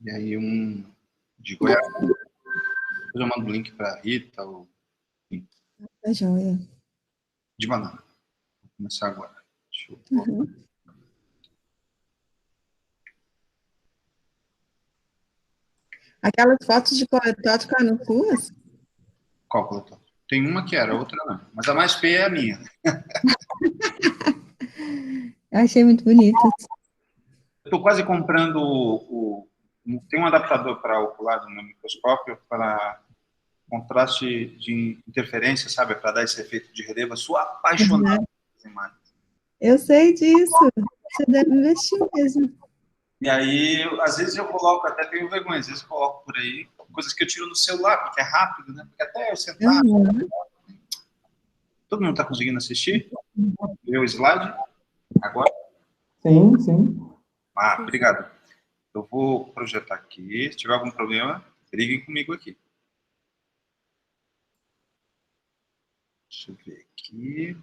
E aí um de Goiás. Depois eu mando o link para a Rita. Ou... Tá joia. De banana. Vou começar agora. Deixa eu... Uhum. Aquelas fotos de coletor ficaram tuas? Qual coletor? Tem uma que era, outra não. Mas a mais feia é a minha. Eu achei muito bonita. Estou quase comprando tem um adaptador para ocular no microscópio para contraste de interferência, sabe? Para dar esse efeito de relevo. Eu sou apaixonado Uhum. por imagens. Eu sei disso. Você deve investir mesmo. E aí, às vezes eu coloco, até tenho vergonha, às vezes eu coloco por aí coisas que eu tiro no celular, porque é rápido, né? Porque até eu sentar... Uhum. Todo mundo está conseguindo assistir? Meu slide? Agora? Sim, sim. Ah, obrigado. Eu vou projetar aqui. Se tiver algum problema, liguem comigo aqui. Deixa eu ver aqui.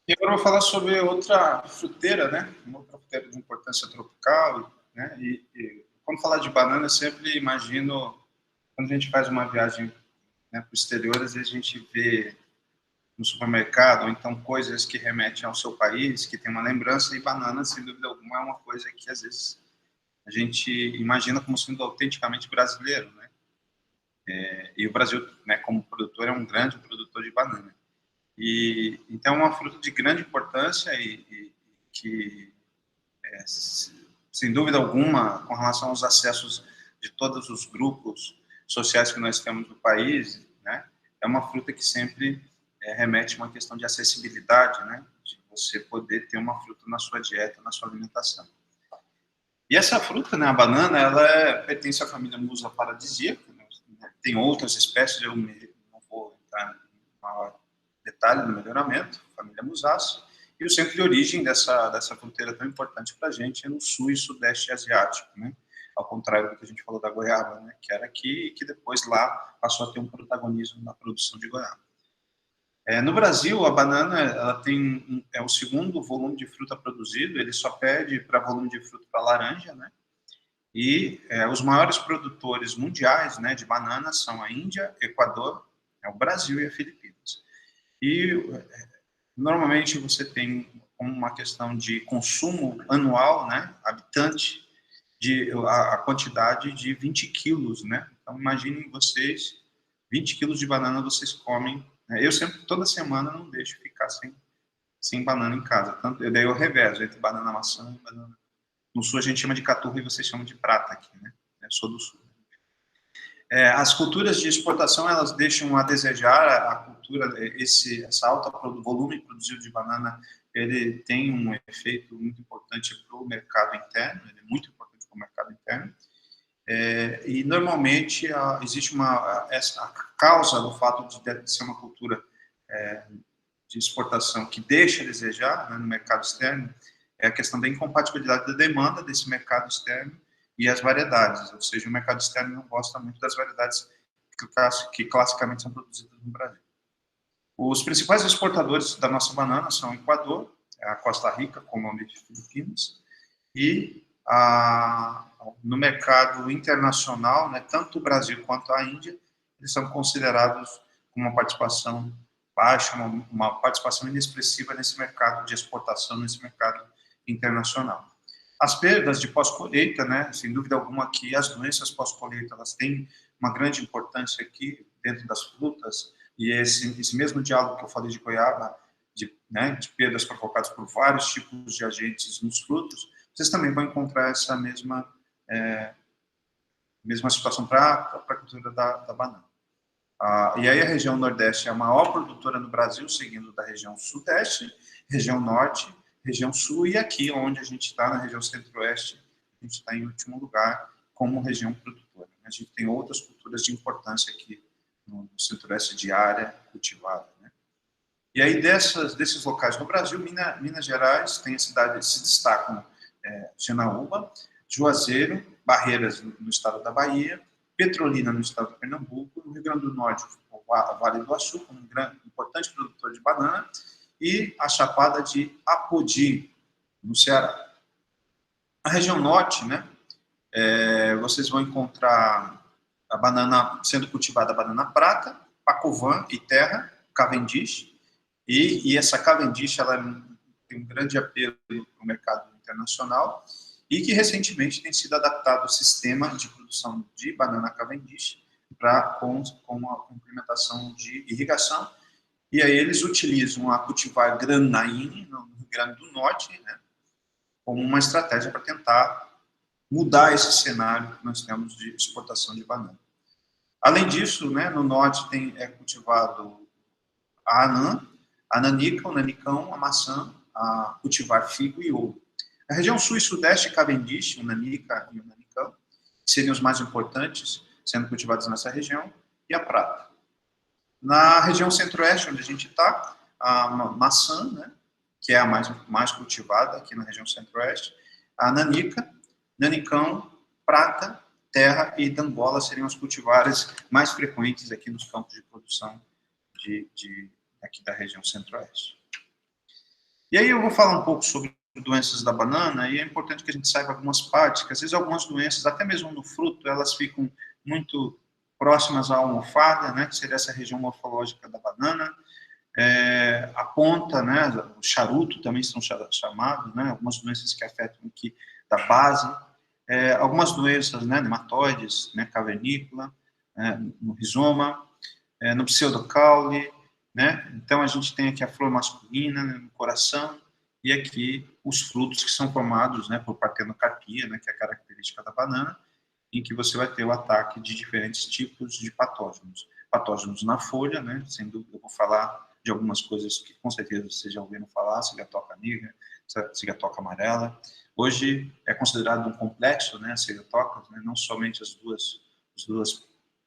E agora eu vou falar sobre outra fruteira, né? Uma outra fruteira de importância tropical, né? E quando falar de banana, eu sempre imagino, quando a gente faz uma viagem, né, para o exterior, às vezes a gente vê no supermercado, ou então coisas que remetem ao seu país, que tem uma lembrança, e banana, sem dúvida alguma, é uma coisa que às vezes a gente imagina como sendo autenticamente brasileiro, né? E o Brasil, né, como produtor, é um grande produtor de banana. E então é uma fruta de grande importância e que, sem dúvida alguma, com relação aos acessos de todos os grupos sociais que nós temos no país, né, é uma fruta que sempre remete a uma questão de acessibilidade, né, de você poder ter uma fruta na sua dieta, na sua alimentação. E essa fruta, né, a banana, ela pertence à família Musa paradisíaca, né, tem outras espécies, eu não vou entrar em maior detalhe do melhoramento, família Musaceae, e o centro de origem dessa fruteira tão importante para a gente é no sul e sudeste asiático, né? Ao contrário do que a gente falou da goiaba, né? Que era aqui e que depois lá passou a ter um protagonismo na produção de goiaba. No Brasil, a banana ela é o segundo volume de fruta produzido, ele só perde para volume de fruta para laranja, né? E os maiores produtores mundiais, né, de banana são a Índia, Equador, o Brasil e a Filipinas. E normalmente você tem uma questão de consumo anual, né, habitante, a quantidade de 20 quilos, né? Então imaginem vocês, 20 quilos de banana vocês comem. Né? Eu sempre, toda semana, não deixo ficar sem banana em casa. Daí eu revezo entre banana maçã e banana. No sul a gente chama de caturra e vocês chamam de prata aqui, né? Eu sou do sul. As culturas de exportação, elas deixam a desejar, a cultura, essa alta volume produzido de banana, ele tem um efeito muito importante para o mercado interno, ele é muito importante para o mercado interno, e normalmente existe a causa do fato de ser uma cultura de exportação que deixa a desejar, né, no mercado externo, é a questão da incompatibilidade da demanda desse mercado externo e as variedades, ou seja, o mercado externo não gosta muito das variedades que classicamente são produzidas no Brasil. Os principais exportadores da nossa banana são o Equador, a Costa Rica, Colômbia e Filipinas, e no mercado internacional, né, tanto o Brasil quanto a Índia, eles são considerados com uma participação baixa, uma participação inexpressiva nesse mercado de exportação, nesse mercado internacional. As perdas de pós-colheita, né, sem dúvida alguma aqui, as doenças pós-colheita, elas têm uma grande importância aqui dentro das frutas, e esse mesmo diálogo que eu falei de goiaba, de perdas provocadas por vários tipos de agentes nos frutos, vocês também vão encontrar essa mesma situação para a cultura da banana. E aí a região Nordeste é a maior produtora no Brasil, seguindo da região Sudeste, região Norte, região Sul, e aqui onde a gente está, na região Centro-Oeste, a gente está em último lugar como região produtora. A gente tem outras culturas de importância aqui no Centro-Oeste de área cultivada, né? E aí desses locais no Brasil, Minas Gerais tem as cidades que se destacam, Janaúba, Juazeiro, Barreiras no estado da Bahia, Petrolina, no estado de Pernambuco, no Rio Grande do Norte, o Vale do Açu, como um grande, importante produtor de banana, e a Chapada de Apodi, no Ceará. Na região norte, né, vocês vão encontrar a banana sendo cultivada, a banana prata, Pacovan e terra, Cavendish, e essa Cavendish ela tem um grande apelo para o mercado internacional e que recentemente tem sido adaptado o sistema de produção de banana Cavendish com a implementação de irrigação, e aí eles utilizam a cultivar Granaine, no Rio Grande do Norte, né, como uma estratégia para tentar mudar esse cenário que nós temos de exportação de banana. Além disso, né, no norte é cultivado a anã, a nanica, o nanicão, a maçã, a cultivar figo e ouro. Na região sul e sudeste, Cavendish, o nanica e o nanicão, que seriam os mais importantes, sendo cultivados nessa região, e a prata. Na região centro-oeste, onde a gente está, a maçã, né, que é a mais cultivada aqui na região centro-oeste, a nanica, nanicão, prata, terra e dangola seriam os cultivares mais frequentes aqui nos campos de produção aqui da região centro-oeste. E aí eu vou falar um pouco sobre doenças da banana, e é importante que a gente saiba algumas partes, que às vezes algumas doenças, até mesmo no fruto, elas ficam muito próximas à almofada, né, que seria essa região morfológica da banana, a ponta, né, o charuto também são chamados, né, algumas doenças que afetam aqui da base, algumas doenças, né, nematóides, né, cavernícola, no rizoma, no pseudocaule, né, então a gente tem aqui a flor masculina, né, no coração, e aqui os frutos que são formados, né, por partenocarpia, né, que é a característica da banana, em que você vai ter o ataque de diferentes tipos de patógenos. Patógenos na folha, né, sem dúvida eu vou falar de algumas coisas que com certeza vocês já ouviram falar, cigatoca negra, cigatoca amarela. Hoje é considerado um complexo, né, as cigatocas, né, não somente as duas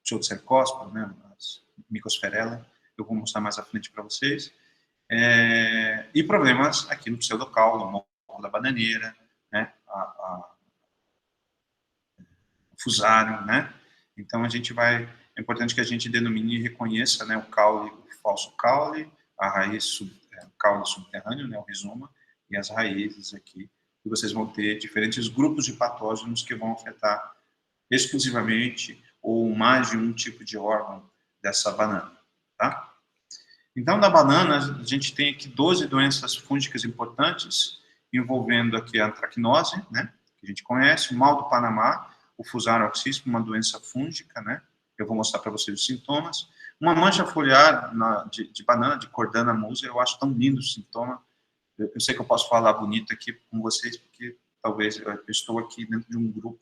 pseudocercósporas, né, as micosferella, eu vou mostrar mais à frente para vocês. E problemas aqui no pseudocaule, no morro da bananeira, né, o fusário, né. Então é importante que a gente denomine e reconheça, né, o caule, o falso caule, a raiz, o caule subterrâneo, né, o rizoma, e as raízes aqui, e vocês vão ter diferentes grupos de patógenos que vão afetar exclusivamente ou mais de um tipo de órgão dessa banana, tá? Então, na banana, a gente tem aqui 12 doenças fúngicas importantes, envolvendo aqui a antracnose, né, que a gente conhece, o mal do Panamá, o Fusarium oxysmo, uma doença fúngica, né, eu vou mostrar para vocês os sintomas, uma mancha foliar de banana, de Cordana musa, eu acho tão lindo o sintoma, eu sei que eu posso falar bonito aqui com vocês, porque talvez eu estou aqui dentro de um grupo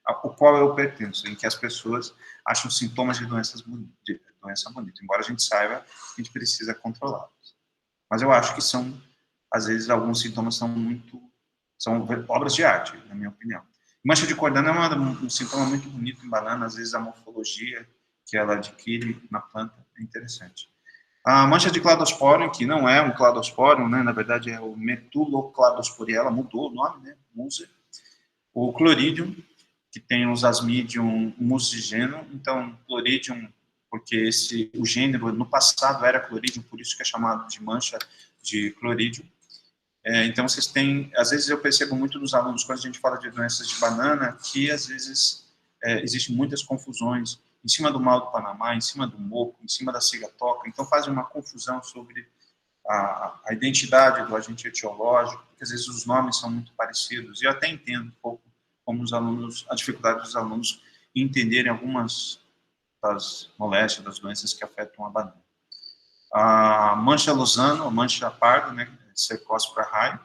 ao qual eu pertenço, em que as pessoas acham sintomas de doença bonita, embora a gente saiba que a gente precisa controlá-los. Mas eu acho que às vezes, alguns sintomas são obras de arte, na minha opinião. Mancha de Cordana é um sintoma muito bonito em banana, às vezes a morfologia que ela adquire na planta é interessante. A mancha de Cladosporium, que não é um Cladosporium, né, na verdade é o Metulocladosporiella, mudou o nome, né, Musa. O Chloridium, que tem os Asmidium muscigeno, então Chloridium, porque o gênero no passado era Chloridium, por isso que é chamado de mancha de Chloridium. Então vocês têm, às vezes eu percebo muito nos alunos, quando a gente fala de doenças de banana, que às vezes existem muitas confusões em cima do mal do Panamá, em cima do moco, em cima da cigatoca, então fazem uma confusão sobre a identidade do agente etiológico, porque às vezes os nomes são muito parecidos, e eu até entendo um pouco como a dificuldade dos alunos em entenderem algumas das moléstias, das doenças que afetam a banana. A mancha lozano, a mancha parda, né, Cercospora raio,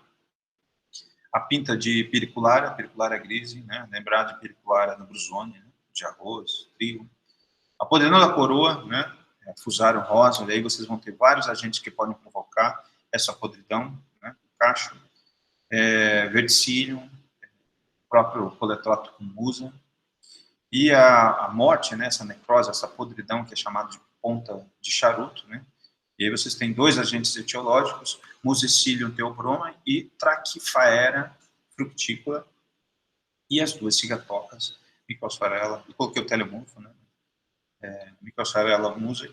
a pinta de Periculária grise, né, lembrar de Periculária brusone, né, de arroz, trigo. A podridão da coroa, né, Fusarium rosa, e aí vocês vão ter vários agentes que podem provocar essa podridão, né, o cacho, verticílio, próprio coletótico musa, e a morte, né, essa necrose, essa podridão que é chamada de ponta de charuto, né, e aí vocês têm dois agentes etiológicos, Musicilium theobroma e Trachyphaera fructícola, e as duas cigatocas Mycosfarella, eu coloquei o telemorfo, né? Mycosfarella musei,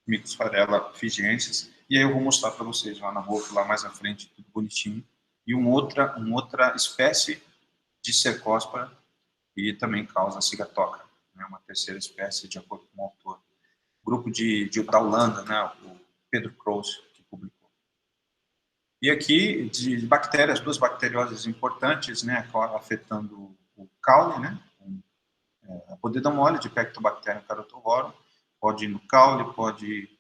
Mycosfarella fijiensis, e aí eu vou mostrar para vocês lá na boca, lá mais à frente, tudo bonitinho, e uma outra espécie de cercóspora que também causa cigatoca, né? Uma terceira espécie, de acordo com o autor. Grupo da Holanda, né? O Pedro Kroos, que publicou. E aqui, de bactérias, duas bacterioses importantes, né? Afetando o caule, né? A podridão mole de Pectobacterium carotovorum, pode ir no caule, pode ir,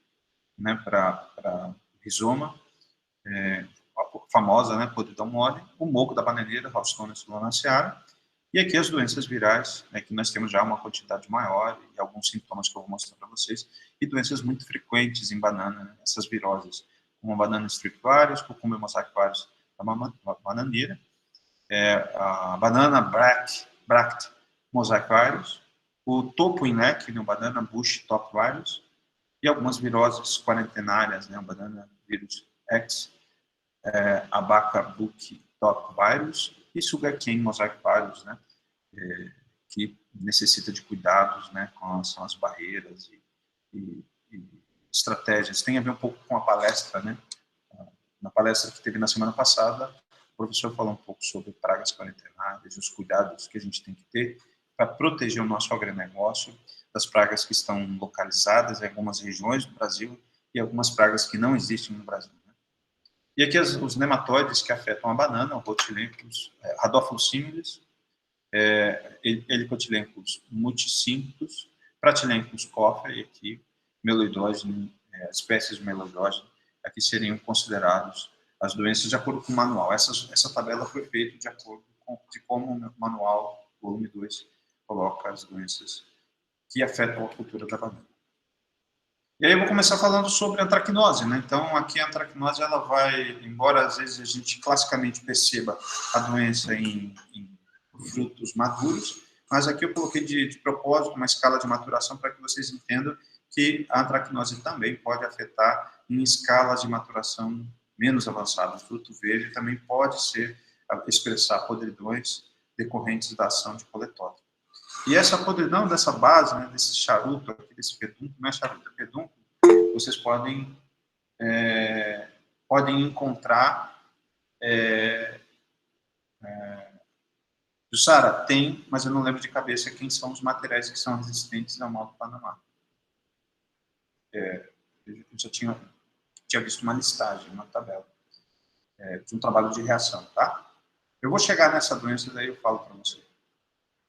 né, para rizoma, a famosa, né, podridão mole, o moco da bananeira, Ralston solanaceae, e aqui as doenças virais, né, que nós temos já uma quantidade maior, e alguns sintomas que eu vou mostrar para vocês, e doenças muito frequentes em banana, né, essas viroses, como a banana streptovirus, Cucumbers mosaicovirus da bananeira, a banana Bract mosaicovirus, o topo inlec, né, o banana bush top virus, e algumas viroses quarentenárias, né, o banana vírus X, abaca book top virus e sugarcane mosaicovirus, né, que necessita de cuidados, né, com as barreiras e estratégias. Tem a ver um pouco com a palestra, né? Na palestra que teve na semana passada, o professor falou um pouco sobre pragas quarentenárias e os cuidados que a gente tem que ter para proteger o nosso agronegócio das pragas que estão localizadas em algumas regiões do Brasil e algumas pragas que não existem no Brasil. Né? E aqui os nematóides que afetam a banana, o Rhotilencus, Rhadophilus similis, Helicotylencus multicinctus, Pratylencus coffea, e aqui meloidógeno, espécies de meloidógeno, aqui seriam considerados as doenças de acordo com o manual. Essa tabela foi feita de acordo com como o manual, volume 2, coloca as doenças que afetam a cultura da banana. E aí eu vou começar falando sobre a antracnose, né? Então, aqui a antracnose, ela vai, embora às vezes a gente classicamente perceba a doença em frutos maduros, mas aqui eu coloquei de propósito uma escala de maturação para que vocês entendam que a antracnose também pode afetar em escalas de maturação menos avançadas. O fruto verde também pode expressar podridões decorrentes da ação de coletótropo. E essa podridão dessa base, né, desse charuto, aqui, desse pedúnculo, não é charuto, é pedúnculo, vocês podem encontrar. Jussara, tem, mas eu não lembro de cabeça quem são os materiais que são resistentes ao mal do Panamá. Eu já tinha visto uma listagem, uma tabela, de um trabalho de reação, tá? Eu vou chegar nessa doença, daí eu falo para você.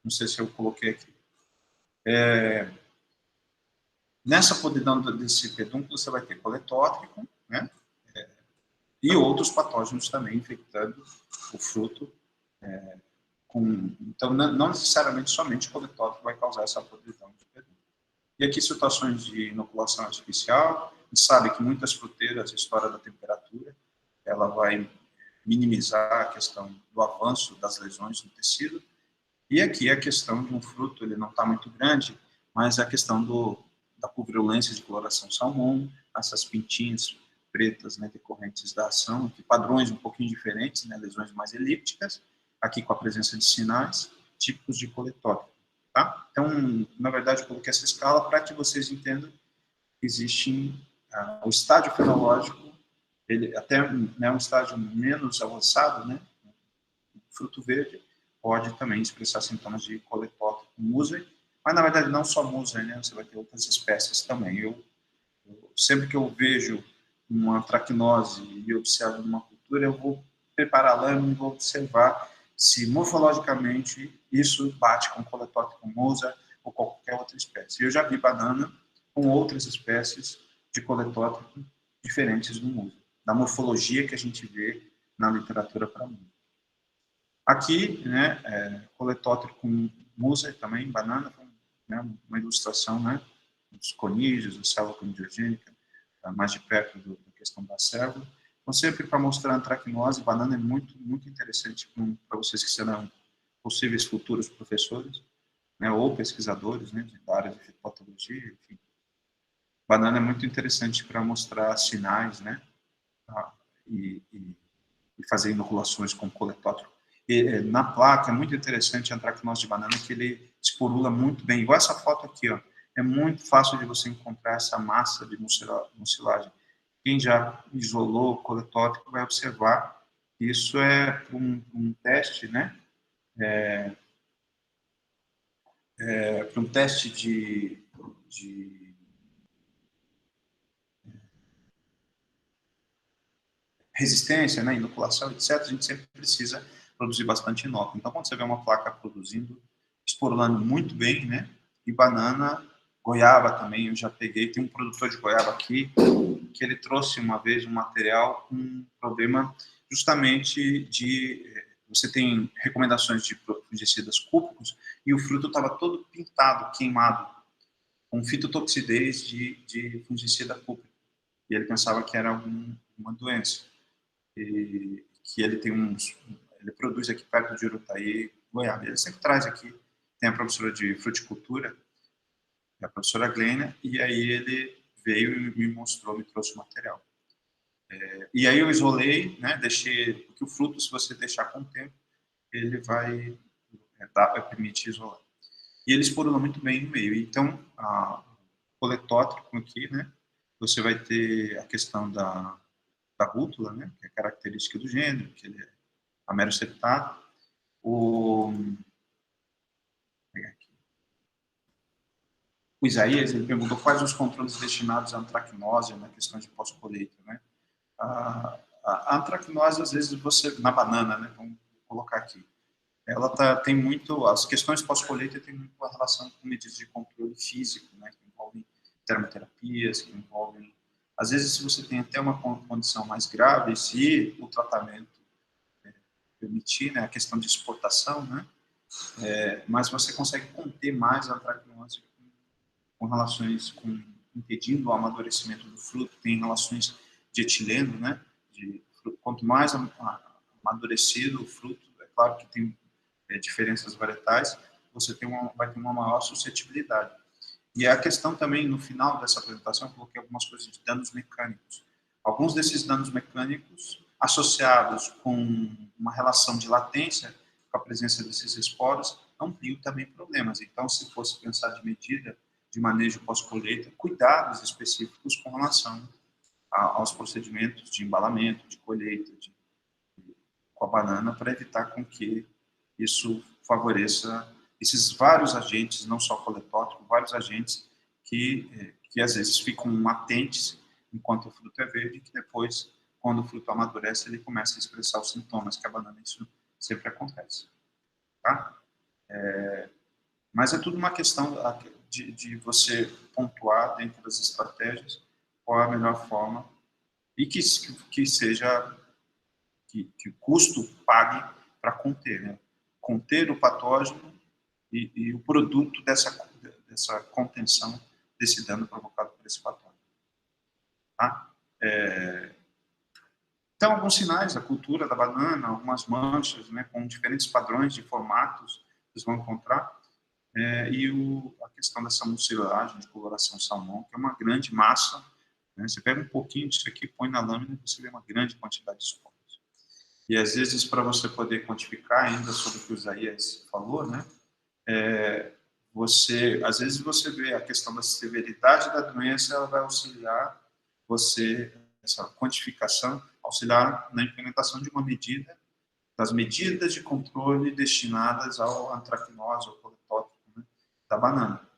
Não sei se eu coloquei aqui. Nessa podridão desse pedúnculo, você vai ter coletótrico, né? E outros patógenos também infectando o fruto. Então, não necessariamente somente coletótrico vai causar essa podridão de pedúnculo. E aqui situações de inoculação artificial. A gente sabe que muitas fruteiras, a história da temperatura, ela vai minimizar a questão do avanço das lesões no tecido. E aqui a questão de um fruto, ele não está muito grande, mas a questão da pulverulência de coloração salmão, essas pintinhas pretas, né, decorrentes da ação, que padrões um pouquinho diferentes, né, lesões mais elípticas, aqui com a presença de sinais típicos de coletótrico. Tá? Então, na verdade, eu coloquei essa escala para que vocês entendam que existe o estágio fenológico, ele até, né, um estágio menos avançado, né, fruto verde, pode também expressar sintomas de coletótrico musei, mas na verdade não só musei, né, você vai ter outras espécies também. Eu sempre que eu vejo uma antracnose e observo numa cultura, eu vou preparar a lâmina e vou observar se morfologicamente isso bate com coletótrico musei ou qualquer outra espécie. Eu já vi banana com outras espécies de coletótrico diferentes do musei, da morfologia que a gente vê na literatura para musei. Aqui, né, coletótrico musei também, banana, né, uma ilustração, né, dos conídeos, da célula conidiogênica, mais de perto da questão da célula. Então, sempre para mostrar a antracnose, banana é muito, muito interessante para vocês que serão possíveis futuros professores, né, ou pesquisadores, né, da área de fitopatologia, enfim. Banana é muito interessante para mostrar sinais, né, e fazer inoculações com coletótrico. Na placa, é muito interessante a antracnose de banana, que ele esporula muito bem. Igual essa foto aqui, ó. É muito fácil de você encontrar essa massa de mucilagem. Quem já isolou coletótrico vai observar. Isso é um teste, né? Para um teste de resistência, né, inoculação, etc., a gente sempre precisa produzir bastante inóculo. Então, quando você vê uma placa produzindo, esporulando muito bem, né, e banana, goiaba também, eu já peguei, tem um produtor de goiaba aqui, que ele trouxe uma vez um material com um problema justamente de... Você tem recomendações de fungicidas cúpricos e o fruto estava todo pintado, queimado, com fitotoxidez de fungicida cúprico. E ele pensava que era uma doença. E que ele tem ele produz aqui perto de Urutaí, Goiás. Ele sempre traz aqui, tem a professora de fruticultura, a professora Glênia, e aí ele veio e me mostrou, me trouxe o material. E aí eu isolei, né, deixei, porque o fruto, se você deixar com o tempo, ele vai permitir isolar. E ele esporula muito bem no meio. Então, o coletótrico aqui, né, você vai ter a questão da rútula, né, que é característica do gênero, que ele é ameroceptado. O Isaías, ele perguntou quais os controles destinados à antracnose na questão de pós-colheita, né? A antracnose, às vezes, na banana, né, vamos colocar aqui, ela tem muito, as questões pós-colheita têm muito a relação com medidas de controle físico, né, que envolvem termoterapias, que envolvem, às vezes, se você tem até uma condição mais grave, se o tratamento permitir, né, a questão de exportação, né, mas você consegue conter mais a antracnose com relações, impedindo o amadurecimento do fruto, tem relações de etileno, né, quanto mais amadurecido o fruto, é claro que tem diferenças varietais, você vai ter uma maior suscetibilidade. E a questão também, no final dessa apresentação, eu coloquei algumas coisas de danos mecânicos. Alguns desses danos mecânicos, associados com uma relação de latência, com a presença desses esporos, ampliam também problemas. Então, se fosse pensar de medida de manejo pós-colheita, cuidados específicos com relação aos procedimentos de embalamento, de colheita, com a banana, para evitar com que isso favoreça esses vários agentes, não só coletótrico, vários agentes que às vezes ficam latentes enquanto o fruto é verde, que depois, quando o fruto amadurece, ele começa a expressar os sintomas que a banana, isso sempre acontece. Tá? Mas é tudo uma questão de você pontuar dentro das estratégias qual é a melhor forma e que seja, que o custo pague para conter, né? Conter o patógeno e o produto dessa contenção desse dano provocado por esse patógeno. Tá? Então, alguns sinais da cultura da banana, algumas manchas, né, com diferentes padrões de formatos, vocês vão encontrar. A questão dessa mucilagem de coloração salmão, que é uma grande massa, né? Você pega um pouquinho disso aqui, põe na lâmina e você vê uma grande quantidade de esporos. E às vezes, para você poder quantificar ainda sobre o que o Isaías falou, né? Às vezes você vê a questão da severidade da doença, ela vai auxiliar você, essa quantificação, auxiliar na implementação de uma medida, das medidas de controle destinadas ao antracnose, ao coletótrico, né, da banana.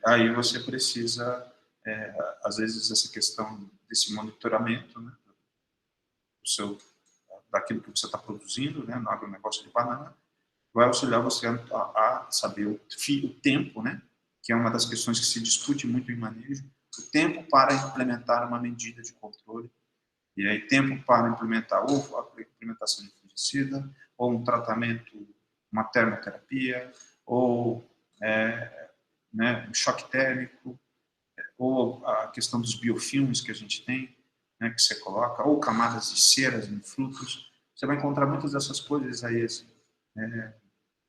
Aí você precisa, às vezes, essa questão desse monitoramento, né, daquilo que você está produzindo, né, no agronegócio de banana, vai auxiliar você a saber o tempo, né, que é uma das questões que se discute muito em manejo, o tempo para implementar uma medida de controle, e aí tempo para implementar ou a implementação de fungicida, ou um tratamento, uma termoterapia, ou né, um choque térmico, ou a questão dos biofilmes que a gente tem, né, que você coloca, ou camadas de ceras em frutos. Você vai encontrar muitas dessas coisas aí, assim,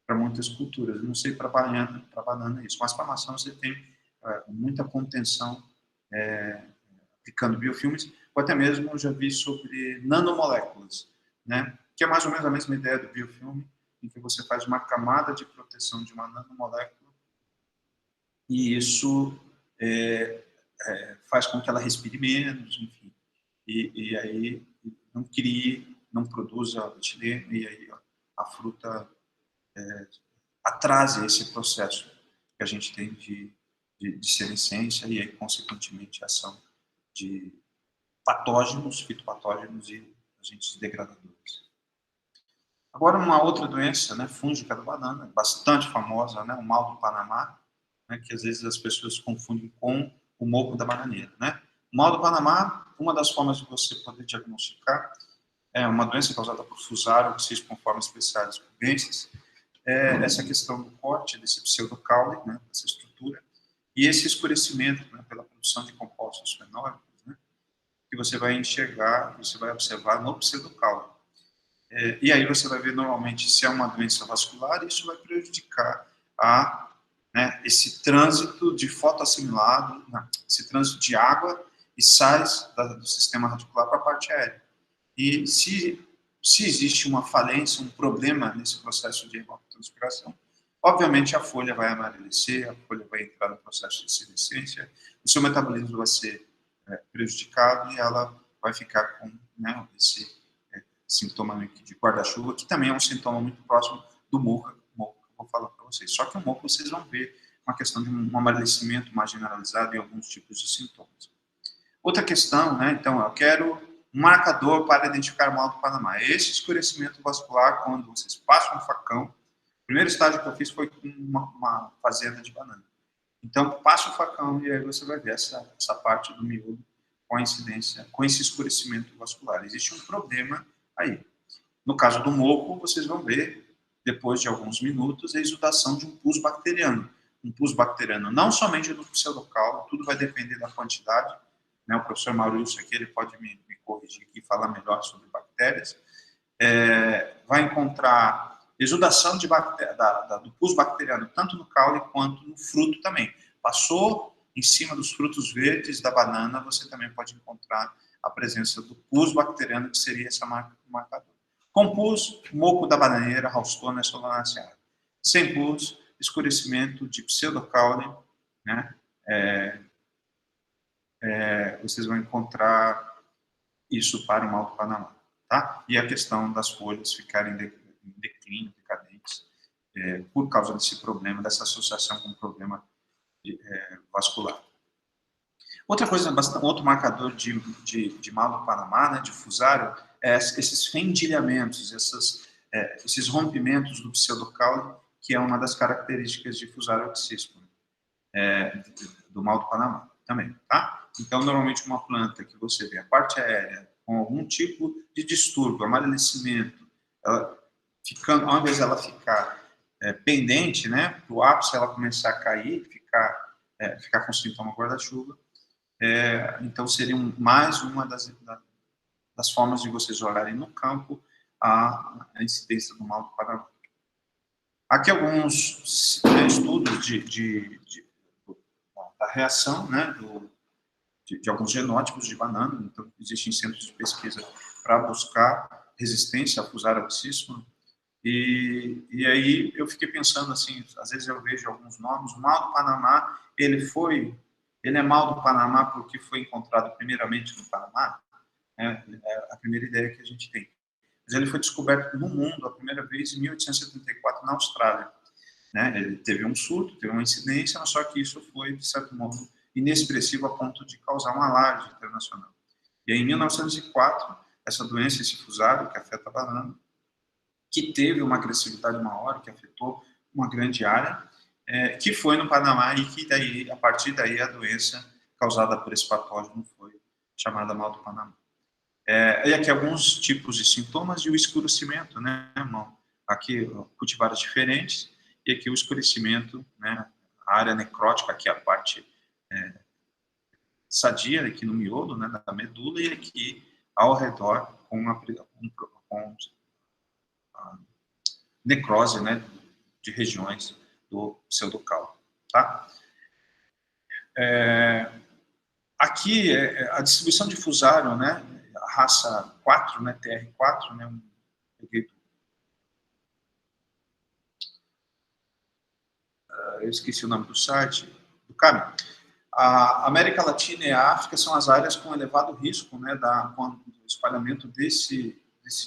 para muitas culturas. Não sei para banana isso, mas para maçã você tem muita contenção aplicando biofilmes, ou até mesmo eu já vi sobre nanomoléculas, né? que é mais ou menos a mesma ideia do biofilme, em que você faz uma camada de proteção de uma nanomolécula e isso faz com que ela respire menos, enfim, e aí não crie, não produza etileno, e aí a fruta atrase esse processo que a gente tem de senescência e aí, consequentemente, a ação de patógenos, fitopatógenos e agentes degradadores. Agora, uma outra doença, né, fúngica da banana, bastante famosa, né, o mal do Panamá, né, que às vezes as pessoas confundem com o moco da bananeira, né? O mal do Panamá, uma das formas de você poder diagnosticar é uma doença causada por Fusarium oxysmo com formas especiais pubensis, essa questão do corte desse pseudocaule, né, dessa estrutura, e esse escurecimento, né, pela produção de compostos fenólicos, né, que você vai enxergar, você vai observar no pseudocaule. E aí você vai ver normalmente se é uma doença vascular, isso vai prejudicar esse trânsito de fotoassimilado, esse trânsito de água e sais do sistema radicular para a parte aérea. E se existe uma falência, um problema nesse processo de evapotranspiração, obviamente a folha vai amarecer, a folha vai entrar no processo de senescência, o seu metabolismo vai ser prejudicado e ela vai ficar com, né, esse sintoma de guarda-chuva, que também é um sintoma muito próximo do moco que eu vou falar para vocês. Só que o moco vocês vão ver uma questão de um amarelecimento mais generalizado em alguns tipos de sintomas. Outra questão, né, então, eu quero um marcador para identificar o mal do Panamá. Esse escurecimento vascular, quando vocês passam um facão, o primeiro estágio que eu fiz foi com uma fazenda de banana. Então, passa o facão e aí você vai ver essa parte do miolo com a incidência, com esse escurecimento vascular. Existe um problema aí. No caso do moco, vocês vão ver, depois de alguns minutos, a exudação de um pus bacteriano. Um pus bacteriano não somente no pseudocaule, tudo vai depender da quantidade, né? O professor Maurício aqui, ele pode me corrigir aqui e falar melhor sobre bactérias. Vai encontrar exudação do pus bacteriano, tanto no caule quanto no fruto também. Passou em cima dos frutos verdes da banana, você também pode encontrar a presença do pus bacteriano, que seria essa marcador. Com pus, moco da bananeira, Haustona solanaceae. Sem pus, escurecimento de pseudocaule, né? Vocês vão encontrar isso para o mal do Panamá, tá? E a questão das folhas ficarem em declínio, decadentes, por causa desse problema, dessa associação com o problema vascular. Outra coisa, outro marcador de mal do Panamá, né, de Fusarium, é esses rendilhamentos, esses rompimentos do pseudocaule, que é uma das características de Fusarium oxysmo, do mal do Panamá também, tá? Então, normalmente, uma planta que você vê a parte aérea com algum tipo de distúrbio, amarelecimento, ao invés dela ficar pendente, né, para o ápice ela começar a cair, ficar com sintoma guarda-chuva, então seria mais uma das formas de vocês olharem no campo a incidência do mal do Panamá. Aqui alguns estudos da reação, né, de alguns genótipos de banana. Então, existem centros de pesquisa para buscar resistência a Fusarium oxysmo. E aí eu fiquei pensando assim, às vezes eu vejo alguns nomes. O mal do Panamá, ele é mal do Panamá porque foi encontrado primeiramente no Panamá. É a primeira ideia que a gente tem. Mas ele foi descoberto no mundo a primeira vez em 1874 na Austrália. Né? Ele teve um surto, teve uma incidência, mas só que isso foi, de certo modo, inexpressivo a ponto de causar um alarde internacional. E aí, em 1904, essa doença, esse Fusarium, que afeta a banana, que teve uma agressividade maior, que afetou uma grande área, que foi no Panamá e que daí, a partir daí a doença causada por esse patógeno foi chamada mal do Panamá. E aqui alguns tipos de sintomas e o escurecimento, né, irmão? Aqui cultivares diferentes e aqui o escurecimento, né, a área necrótica, aqui a parte sadia, aqui no miolo, né, da medula, e aqui ao redor com a necrose, né, de regiões do pseudocaule, tá? Aqui a distribuição de Fusarium, né, a raça 4, né, TR4, né, peguei tudo. Eu esqueci o nome do site, do caminho. A América Latina e a África são as áreas com elevado risco, né, com o espalhamento desse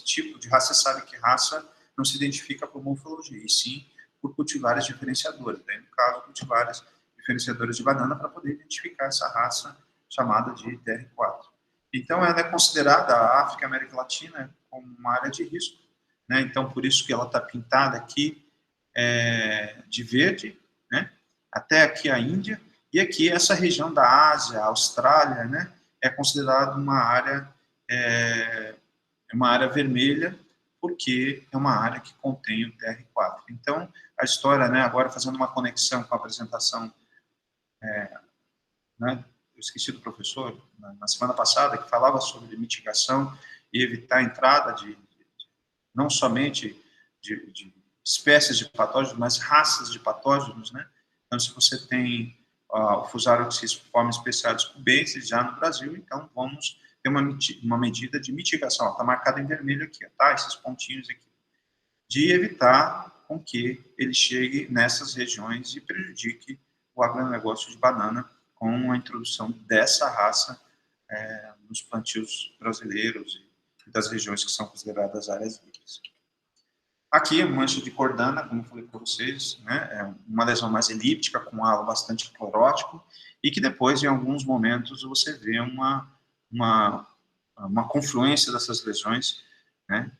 tipo de raça. Você sabe que raça não se identifica por morfologia, e sim por cultivares diferenciadores. Daí, no caso, cultivares diferenciadores de banana para poder identificar essa raça chamada de TR4. Então, ela é considerada, a África e a América Latina, como uma área de risco, né? Então, por isso que ela está pintada aqui de verde, né? Até aqui a Índia, e aqui essa região da Ásia, Austrália, né? É considerada uma área vermelha, porque é uma área que contém o TR4. Então, a história, né, agora fazendo uma conexão com a apresentação, né, eu esqueci do professor, na semana passada, que falava sobre mitigação e evitar a entrada não somente de espécies de patógenos, mas raças de patógenos, né? Então, se você tem o Fusarium oxystiforme especialis cubensis já no Brasil, então vamos ter uma medida de mitigação. Está marcado em vermelho aqui, tá? Esses pontinhos aqui. De evitar com que ele chegue nessas regiões e prejudique o agronegócio de banana com a introdução dessa raça nos plantios brasileiros e das regiões que são consideradas áreas livres. Aqui, a mancha de cordana, como eu falei para vocês, né, é uma lesão mais elíptica, com halo bastante clorótico, e que depois, em alguns momentos, você vê uma confluência dessas lesões, né,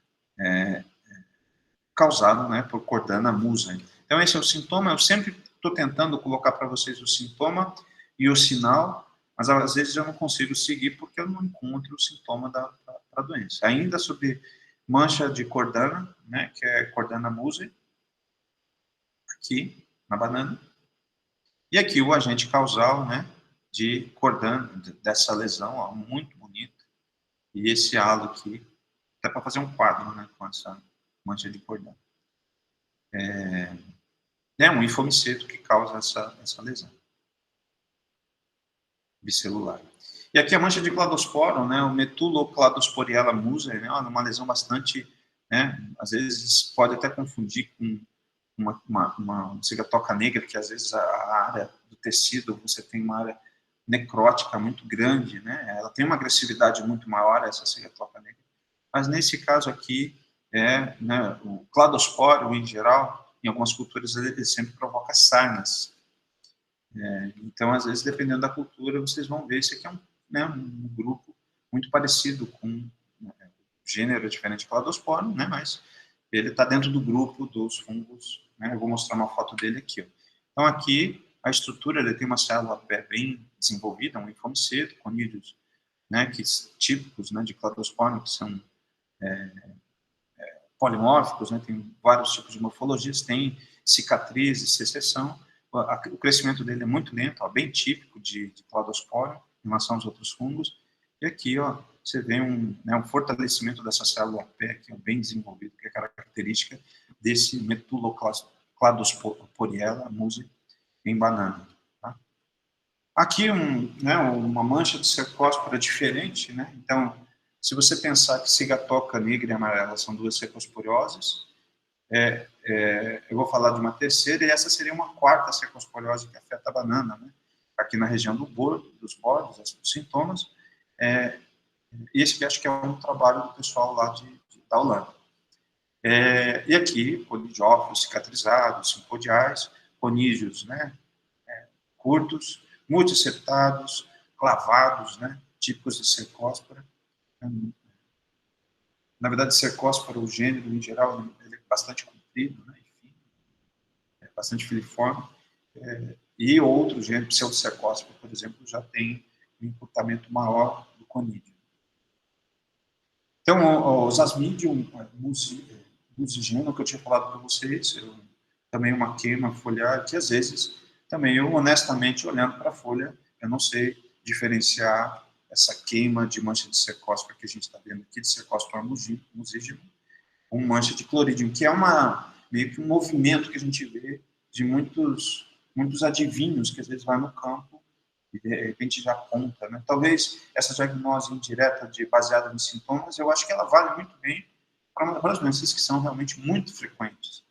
causado, né, por cordana musa. Então, esse é o sintoma. Eu sempre estou tentando colocar para vocês o sintoma e o sinal, mas às vezes eu não consigo seguir porque eu não encontro o sintoma da doença. Ainda sobre mancha de cordana, né, que é cordana musa, aqui na banana. E aqui o agente causal, né, de cordana, dessa lesão, ó, muito bonito. E esse halo aqui, dá para fazer um quadro, né, com essa mancha de cordana. É um infomiceto que causa essa lesão bicelular. E aqui a mancha de cladosporo, né, o Metulocladosporiella musae, né, uma lesão bastante, né, às vezes pode até confundir com uma cigatoca negra, que às vezes a área do tecido, você tem uma área necrótica muito grande, né, ela tem uma agressividade muito maior, essa cigatoca negra. Mas nesse caso aqui, né, o cladosporo, em geral, em algumas culturas, ele sempre provoca sarnas. Então, às vezes, dependendo da cultura, vocês vão ver, esse aqui é um grupo muito parecido com gênero diferente de cladosporo, né, mas ele está dentro do grupo dos fungos, né, eu vou mostrar uma foto dele aqui. Ó. Então, aqui, a estrutura, ele tem uma célula pé bem desenvolvida, um linfomiceto, conídeos, né, típicos, né, de cladosporo, que são polimórficos, né, tem vários tipos de morfologias, tem cicatrizes, secessão. O crescimento dele é muito lento, ó, bem típico de cladosporo em relação aos outros fungos. E aqui, ó, você vê um fortalecimento dessa célula pé, que é bem desenvolvido, que é característica desse Metulocladosporiella musae em banana. Tá? Aqui, uma mancha de cercóspora diferente, né? Então, se você pensar que cigatoca negra e amarela são duas cercosporioses, eu vou falar de uma terceira, e essa seria uma quarta cercosporiose que afeta a banana, né? Aqui na região dos bordos, os sintomas. Esse que acho que é um trabalho do pessoal lá da Holanda. E aqui, conidiófilos cicatrizados, simpodiais, conídeos, né? Curtos, multiseptados, clavados, né? Típicos de cercóspora. Na verdade, cercóspora, o gênero em geral, ele é bastante comprido, né? Enfim, é bastante filiforme. E outro gênero, pseudocercóspora, por exemplo, já tem um encurtamento maior do conídeo. Então, os Asmidium musigeno, que eu tinha falado para vocês, também uma queima foliar, que às vezes, também eu, honestamente, olhando para a folha, eu não sei diferenciar essa queima de mancha de cercóspora que a gente está vendo aqui, de cercóspora musígeno, com mancha de clorídeo, que é meio que um movimento que a gente vê de muitos adivinhos que às vezes vai no campo e de repente já aponta, né? Talvez essa diagnose indireta baseada nos sintomas, eu acho que ela vale muito bem para as doenças que são realmente muito frequentes.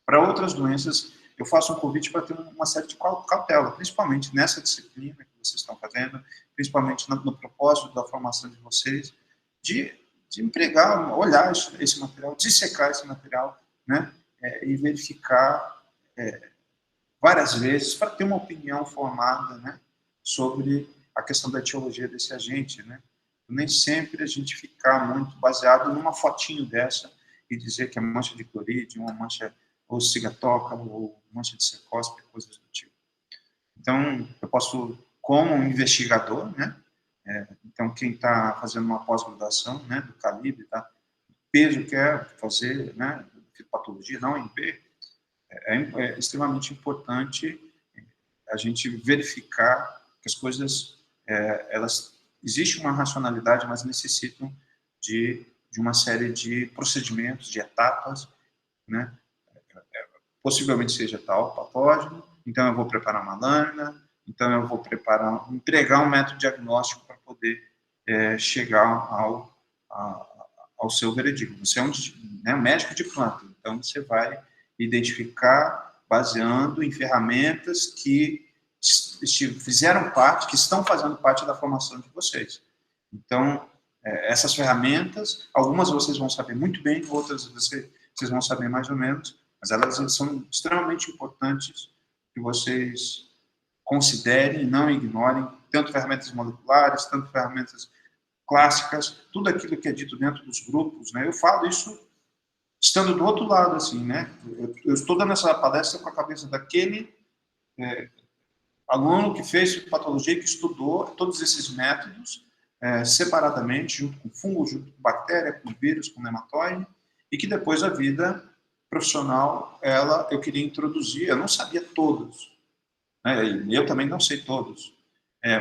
Para outras doenças, eu faço um convite para ter uma série de cautela, principalmente nessa disciplina que vocês estão fazendo, principalmente no propósito da formação de vocês, de empregar, olhar esse material, dissecar esse material, né, e verificar várias vezes para ter uma opinião formada, né, sobre a questão da etiologia desse agente, né. Nem sempre a gente ficar muito baseado numa fotinho dessa e dizer que é mancha de clorídeo, uma mancha ou cigatoca, ou mancha de cercóspora, coisas do tipo. Então, eu posso, como um investigador, né, então quem está fazendo uma pós-graduação, né, do calibre, tá, peso quer fazer, né, fitopatologia, não MP, é extremamente importante a gente verificar que as coisas, elas, existe uma racionalidade, mas necessitam de uma série de procedimentos, de etapas, né, possivelmente seja tal patógeno, então eu vou preparar uma lâmina, então eu vou empregar um método diagnóstico para poder chegar ao seu veredicto. Você é um médico de planta, então você vai identificar baseando em ferramentas que fizeram parte, que estão fazendo parte da formação de vocês. Então, essas ferramentas, algumas vocês vão saber muito bem, outras vocês vão saber mais ou menos, mas elas são extremamente importantes que vocês considerem e não ignorem, tanto ferramentas moleculares, tanto ferramentas clássicas, tudo aquilo que é dito dentro dos grupos, né? Eu falo isso estando do outro lado, assim, né? Eu estou dando essa palestra com a cabeça daquele aluno que fez patologia, que estudou todos esses métodos separadamente, junto com fungo, junto com bactéria, com vírus, com nematóide, e que depois a vida profissional, eu queria introduzir, eu não sabia todos, né? Eu também não sei todos,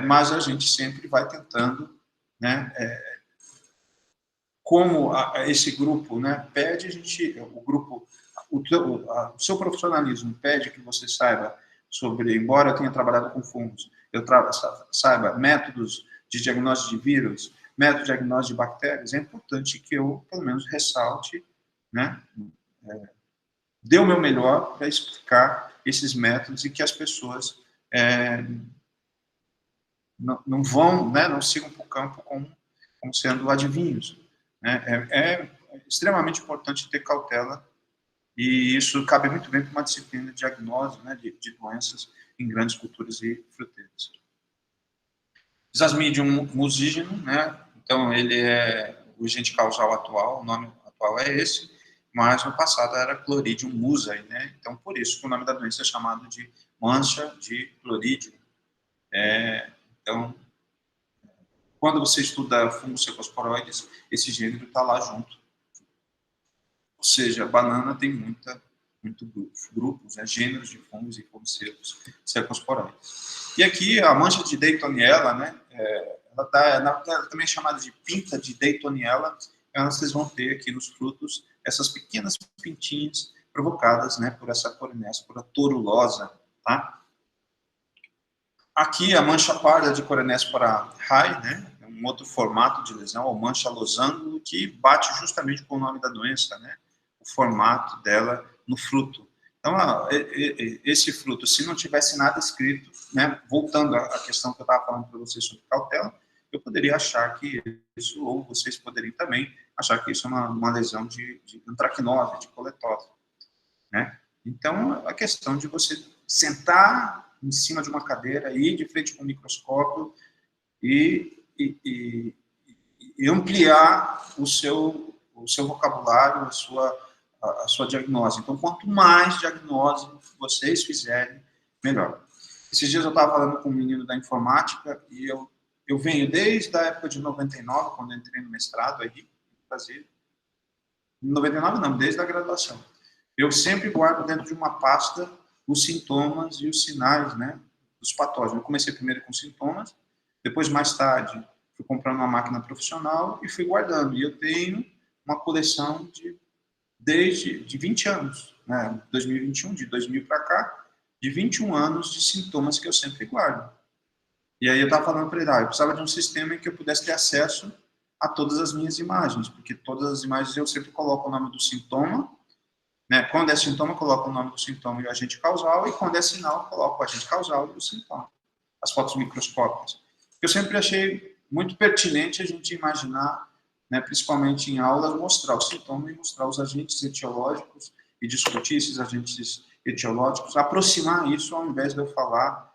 mas a gente sempre vai tentando, né, como esse grupo, né, pede, o grupo, o seu profissionalismo pede que você saiba sobre, embora eu tenha trabalhado com fungos, eu saiba métodos de diagnóstico de vírus, método de diagnóstico de bactérias, é importante que eu, pelo menos, ressalte, né, dê o meu melhor para explicar esses métodos e que as pessoas não vão, né, não sigam para o campo como sendo adivinhos. Né? É extremamente importante ter cautela e isso cabe muito bem para uma disciplina de diagnose, né, de doenças em grandes culturas e fruteiras. Plasmodium musígeno, né? Então ele é o agente causal atual, o nome atual é esse, mas no passado era Cloridium musae, né? Então por isso que o nome da doença é chamado de mancha de clorídeo. Então, quando você estuda fungos cercosporoides, esse gênero está lá junto. Ou seja, a banana tem muito grupos, né, gêneros de fungos e fungos cercosporoides. E aqui a mancha de Daytoniella, né, ela também é chamada de pinta de Daytoniella, vocês vão ter aqui nos frutos essas pequenas pintinhas provocadas, né, por essa Corenéspora torulosa, tá? Aqui a mancha parda de Corenéspora rai, né, é um outro formato de lesão, ou mancha losango, que bate justamente com o nome da doença, né, o formato dela no fruto. Então, esse fruto, se não tivesse nada escrito, né, voltando à questão que eu estava falando para vocês sobre cautela, eu poderia achar que isso, ou vocês poderiam também achar que isso é uma lesão de antracnose, de coletose, né? Então, a questão de você sentar em cima de uma cadeira, ir de frente com o microscópio e ampliar o seu vocabulário, a sua diagnose. Então, quanto mais diagnose vocês fizerem, melhor. Esses dias eu estava falando com um menino da informática e eu venho desde a época de 99, quando eu entrei no mestrado aí, no Brasil. 99 não, desde a graduação. Eu sempre guardo dentro de uma pasta os sintomas e os sinais, né, dos patógenos. Eu comecei primeiro com sintomas, depois, mais tarde, fui comprando uma máquina profissional e fui guardando. E eu tenho uma coleção de 20 anos, né, 2021, de 2000 para cá, de 21 anos de sintomas que eu sempre guardo. E aí eu estava falando para ele, eu precisava de um sistema em que eu pudesse ter acesso a todas as minhas imagens, porque todas as imagens eu sempre coloco o nome do sintoma, né? Quando é sintoma, eu coloco o nome do sintoma e o agente causal, e quando é sinal, eu coloco o agente causal e o sintoma. As fotos microscópicas. Eu sempre achei muito pertinente a gente imaginar, né, principalmente em aulas, mostrar o sintoma e mostrar os agentes etiológicos e discutir esses agentes etiológicos, aproximar isso ao invés de eu falar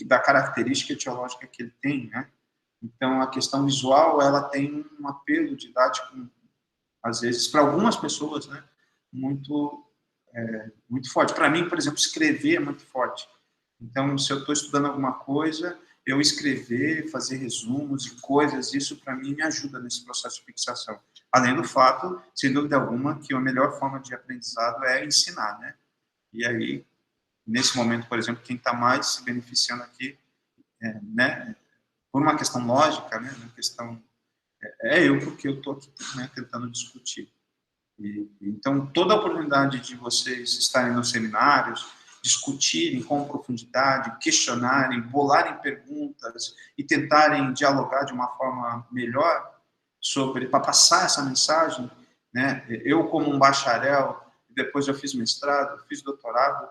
da característica etiológica que ele tem, né? Então, a questão visual, ela tem um apelo didático, às vezes, para algumas pessoas, né, muito forte. Para mim, por exemplo, escrever é muito forte. Então, se eu estou estudando alguma coisa, eu escrever, fazer resumos de coisas, isso para mim me ajuda nesse processo de fixação. Além do fato, sem dúvida alguma, que a melhor forma de aprendizado é ensinar, né? E aí, nesse momento, por exemplo, quem está mais se beneficiando aqui, né, por uma questão lógica, né, uma questão eu, porque eu estou aqui, né, tentando discutir. Então, toda a oportunidade de vocês estarem nos seminários, discutirem com profundidade, questionarem, bolarem perguntas e tentarem dialogar de uma forma melhor para passar essa mensagem, né? Eu, como um bacharel, depois eu fiz mestrado, fiz doutorado,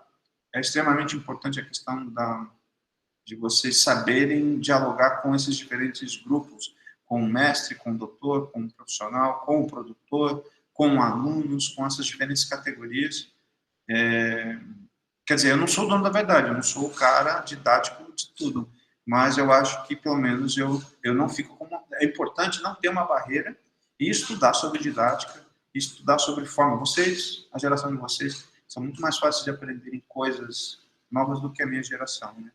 é extremamente importante a questão de vocês saberem dialogar com esses diferentes grupos, com o mestre, com o doutor, com o profissional, com o produtor, com alunos, com essas diferentes categorias. Quer dizer, eu não sou o dono da verdade, eu não sou o cara didático de tudo, mas eu acho que, pelo menos, eu não fico como... É importante não ter uma barreira e estudar sobre didática, estudar sobre forma. Vocês, a geração de vocês, são muito mais fáceis de aprenderem coisas novas do que a minha geração, né?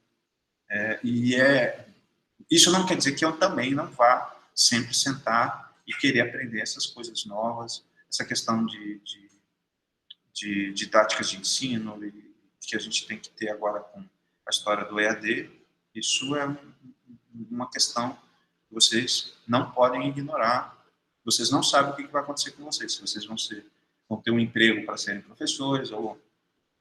Isso não quer dizer que eu também não vá sempre sentar e querer aprender essas coisas novas, essa questão de didáticas de ensino que a gente tem que ter agora com a história do EAD. Isso é uma questão que vocês não podem ignorar. Vocês não sabem o que vai acontecer com vocês. Se vocês vão ter um emprego para serem professores, ou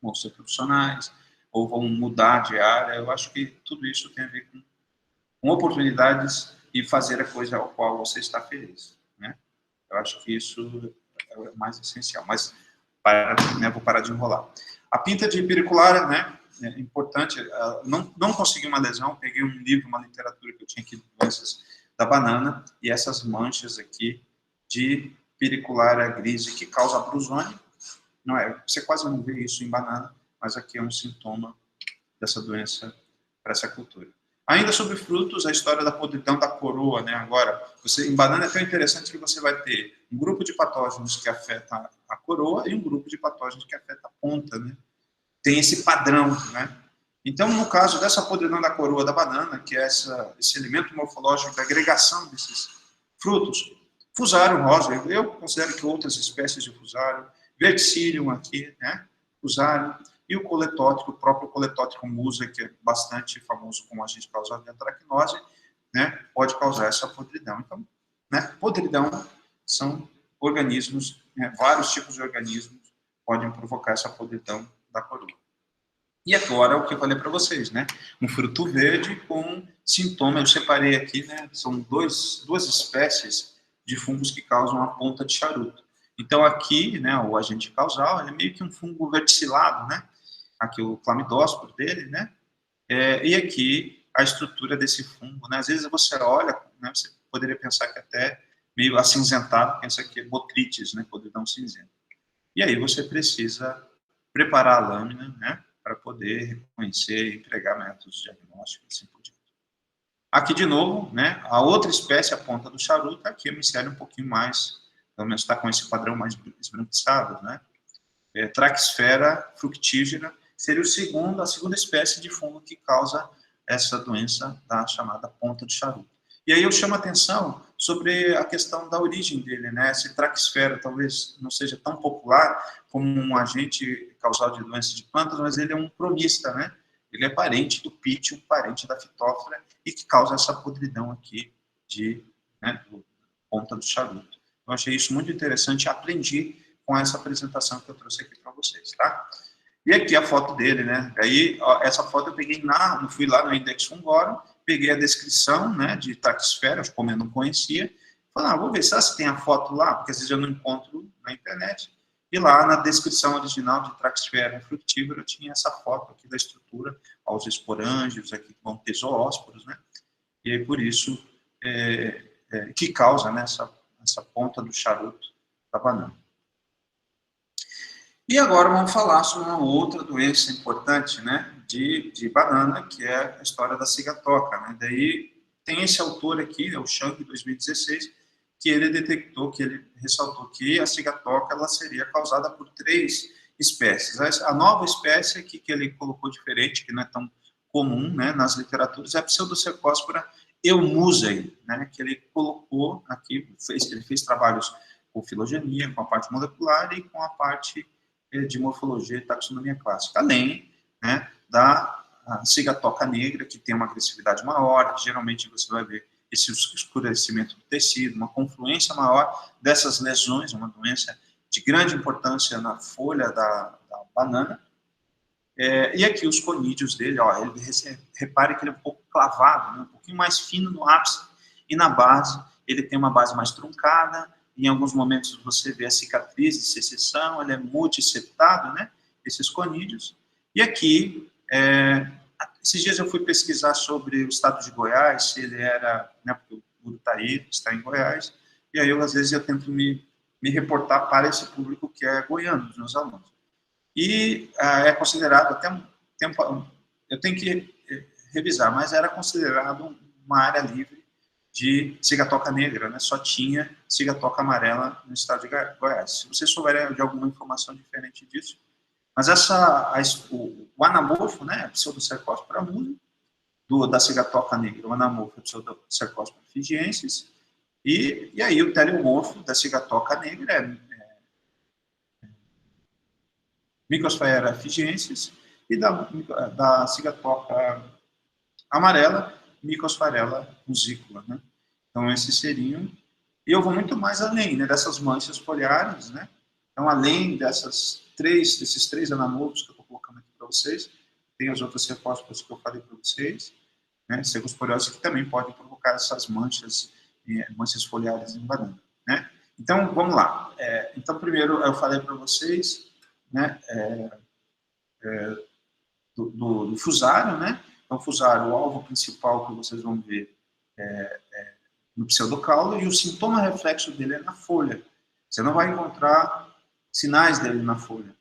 vão ser profissionais, ou vão mudar de área. Eu acho que tudo isso tem a ver com oportunidades e fazer a coisa ao qual você está feliz, né? Eu acho que isso é o mais essencial. Mas vou parar de enrolar. A pinta de piriculara, né, é importante. Não consegui uma lesão, peguei um livro, uma literatura que eu tinha aqui de doenças da banana, e essas manchas aqui de piriculara grise que causa brusone. Não é, você quase não vê isso em banana, mas aqui é um sintoma dessa doença para essa cultura. Ainda sobre frutos, a história da podridão da coroa, né? Agora, em banana é tão interessante que você vai ter um grupo de patógenos que afeta a coroa e um grupo de patógenos que afeta a ponta, né? Tem esse padrão, né? Então, no caso dessa podridão da coroa da banana, que é esse elemento morfológico da agregação desses frutos, Fusarium rosa, eu considero que outras espécies de Fusarium, Verticillium aqui, né? Fusarium, e o coletótrico, o próprio coletótrico musa, que é bastante famoso como agente causal de antracnose, né, pode causar essa podridão. Então, né, podridão são organismos, né, vários tipos de organismos podem provocar essa podridão da coroa. E agora, o que eu falei para vocês, né, um fruto verde com sintoma, eu separei aqui, né, são duas espécies de fungos que causam a ponta de charuto. Então, aqui, né, o agente causal é meio que um fungo verticilado, né, aqui o clamidósporo dele, né? E aqui a estrutura desse fungo, né? Às vezes você olha, né, você poderia pensar que até meio acinzentado, pensa que é botrites, né? Podridão cinzenta. E aí você precisa preparar a lâmina, né? Para poder reconhecer e empregar métodos diagnósticos e assim por diante. Aqui de novo, né? A outra espécie, a ponta do charuto, aqui eu me insere um pouquinho mais, pelo menos está com esse padrão mais esbranquiçado, né? Trachysphera fructígera seria a segunda espécie de fungo que causa essa doença da chamada ponta de charuto. E aí eu chamo a atenção sobre a questão da origem dele, né? Esse Trachysphera talvez não seja tão popular como um agente causal de doenças de plantas, mas ele é um cronista, né? Ele é parente do pítium, parente da fitófora, e que causa essa podridão aqui do ponta do charuto. Eu achei isso muito interessante e aprendi com essa apresentação que eu trouxe aqui para vocês, tá? E aqui a foto dele, né? Aí, essa foto eu peguei fui lá no Index Fungorum, peguei a descrição, né, de Trachysphera, como eu não conhecia, Falei, vou ver se tem a foto lá, porque às vezes eu não encontro na internet. E lá na descrição original de Traxifera fructífera tinha essa foto aqui da estrutura, aos esporângios, aqui que vão ter zoósporos, né? E aí por isso que causa, né, essa ponta do charuto da banana. E agora vamos falar sobre uma outra doença importante, né, de banana, que é a história da cigatoca, né? Daí tem esse autor aqui, o Chang, de 2016, que ele detectou, que ele ressaltou que a cigatoca ela seria causada por 3 espécies. A nova espécie aqui que ele colocou diferente, que não é tão comum, né, nas literaturas, é a Pseudocercospora eumusei, né, que ele colocou aqui, ele fez trabalhos com filogenia, com a parte molecular e com a parte de morfologia e taxonomia clássica, além, né, da cigatoca negra, que tem uma agressividade maior, que geralmente você vai ver esse escurecimento do tecido, uma confluência maior dessas lesões, uma doença de grande importância na folha da banana. E aqui os conídeos dele, repare que ele é um pouco clavado, né, um pouquinho mais fino no ápice e na base. Ele tem uma base mais truncada, em alguns momentos você vê a cicatriz de secessão, ele é multiseptado, né, esses conídeos. E aqui, esses dias eu fui pesquisar sobre o estado de Goiás, se ele era, né, porque o Urutaí está em Goiás, e aí às vezes eu tento me reportar para esse público que é goiano, dos meus alunos. E é considerado, até um tempo, eu tenho que revisar, mas era considerado uma área livre de cigatoca negra, né? Só tinha cigatoca amarela no estado de Goiás. Se vocês souberem de alguma informação diferente disso, mas o anamorfo, né, Pseudocercospora musa, da cigatoca negra, o anamorfo Pseudocercospora fijiensis, e aí o teleomorfo da cigatoca negra é Mycosphera fijiensis, e da cigatoca amarela, Mycosphera musicula, né? Então, esses seriam... E eu vou muito mais além, né, dessas manchas foliares, né? Então, além desses três anamorfos que eu estou colocando aqui para vocês, tem as outras cercósporas que eu falei para vocês, né? Cercosporiose que também podem provocar essas manchas foliares em banana, né? Então, vamos lá. Então, primeiro, eu falei para vocês, né, do fusário, né? Então, o fusário, o alvo principal que vocês vão ver no pseudocaulo, e o sintoma reflexo dele é na folha. Você não vai encontrar sinais dele na folha.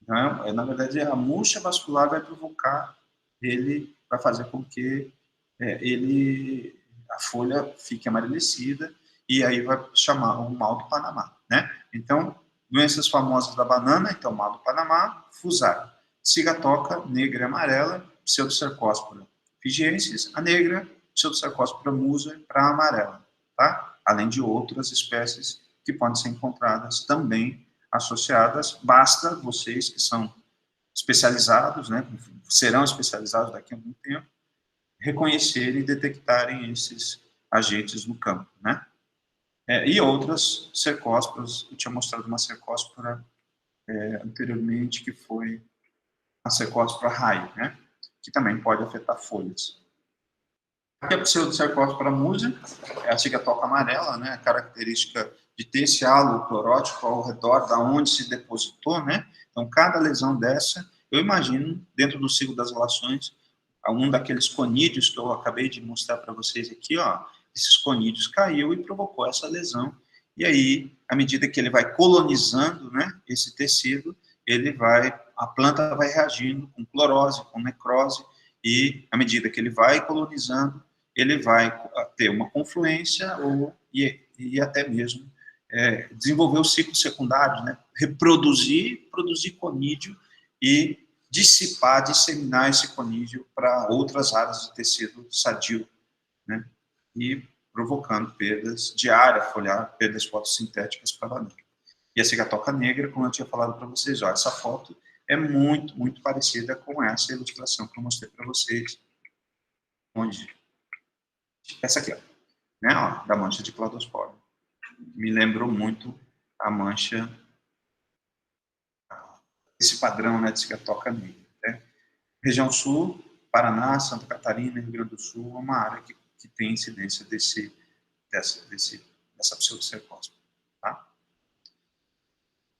Então, na verdade, a murcha vascular vai provocar ele, vai fazer com que a folha fique amarelecida, e aí vai chamar o mal do Panamá, né? Então, doenças famosas da banana, então, mal do Panamá, fusário. Cigatoca, negra e amarela, Pseudocercospora fijiensis, a negra, Pseudocercospora musa para a amarela, tá? Além de outras espécies que podem ser encontradas também associadas. Basta vocês que são especializados, né, serão especializados daqui a algum tempo, reconhecerem e detectarem esses agentes no campo, né? E outras cercósporas, eu tinha mostrado uma cercóspora anteriormente, que foi a cercóspora raio, né, que também pode afetar folhas. Aqui a Pseudocercospora musa é a cigatoca amarela, né, a característica de ter esse halo clorótico ao redor da onde se depositou, né? Então, cada lesão dessa, eu imagino, dentro do ciclo das relações, um daqueles conídeos que eu acabei de mostrar para vocês aqui, ó, esses conídeos caiu e provocou essa lesão. E aí, à medida que ele vai colonizando, né, esse tecido, a planta vai reagindo com clorose, com necrose, e à medida que ele vai colonizando, ele vai ter uma confluência e até mesmo desenvolver os ciclos secundários, né? Produzir conídeo e disseminar esse conídeo para outras áreas do tecido sadio, né? E provocando perdas de área foliar, perdas fotossintéticas para a banana. E a cigatoca negra, como eu tinha falado para vocês, ó, essa foto é muito, muito parecida com essa ilustração que eu mostrei para vocês, onde essa aqui, ó, né, ó, da mancha de cladosporo. Me lembrou muito a mancha, esse padrão, né, de cigatoca negra, né? Região sul, Paraná, Santa Catarina, Rio Grande do Sul, é uma área que tem incidência dessa pseudocercose. Tá?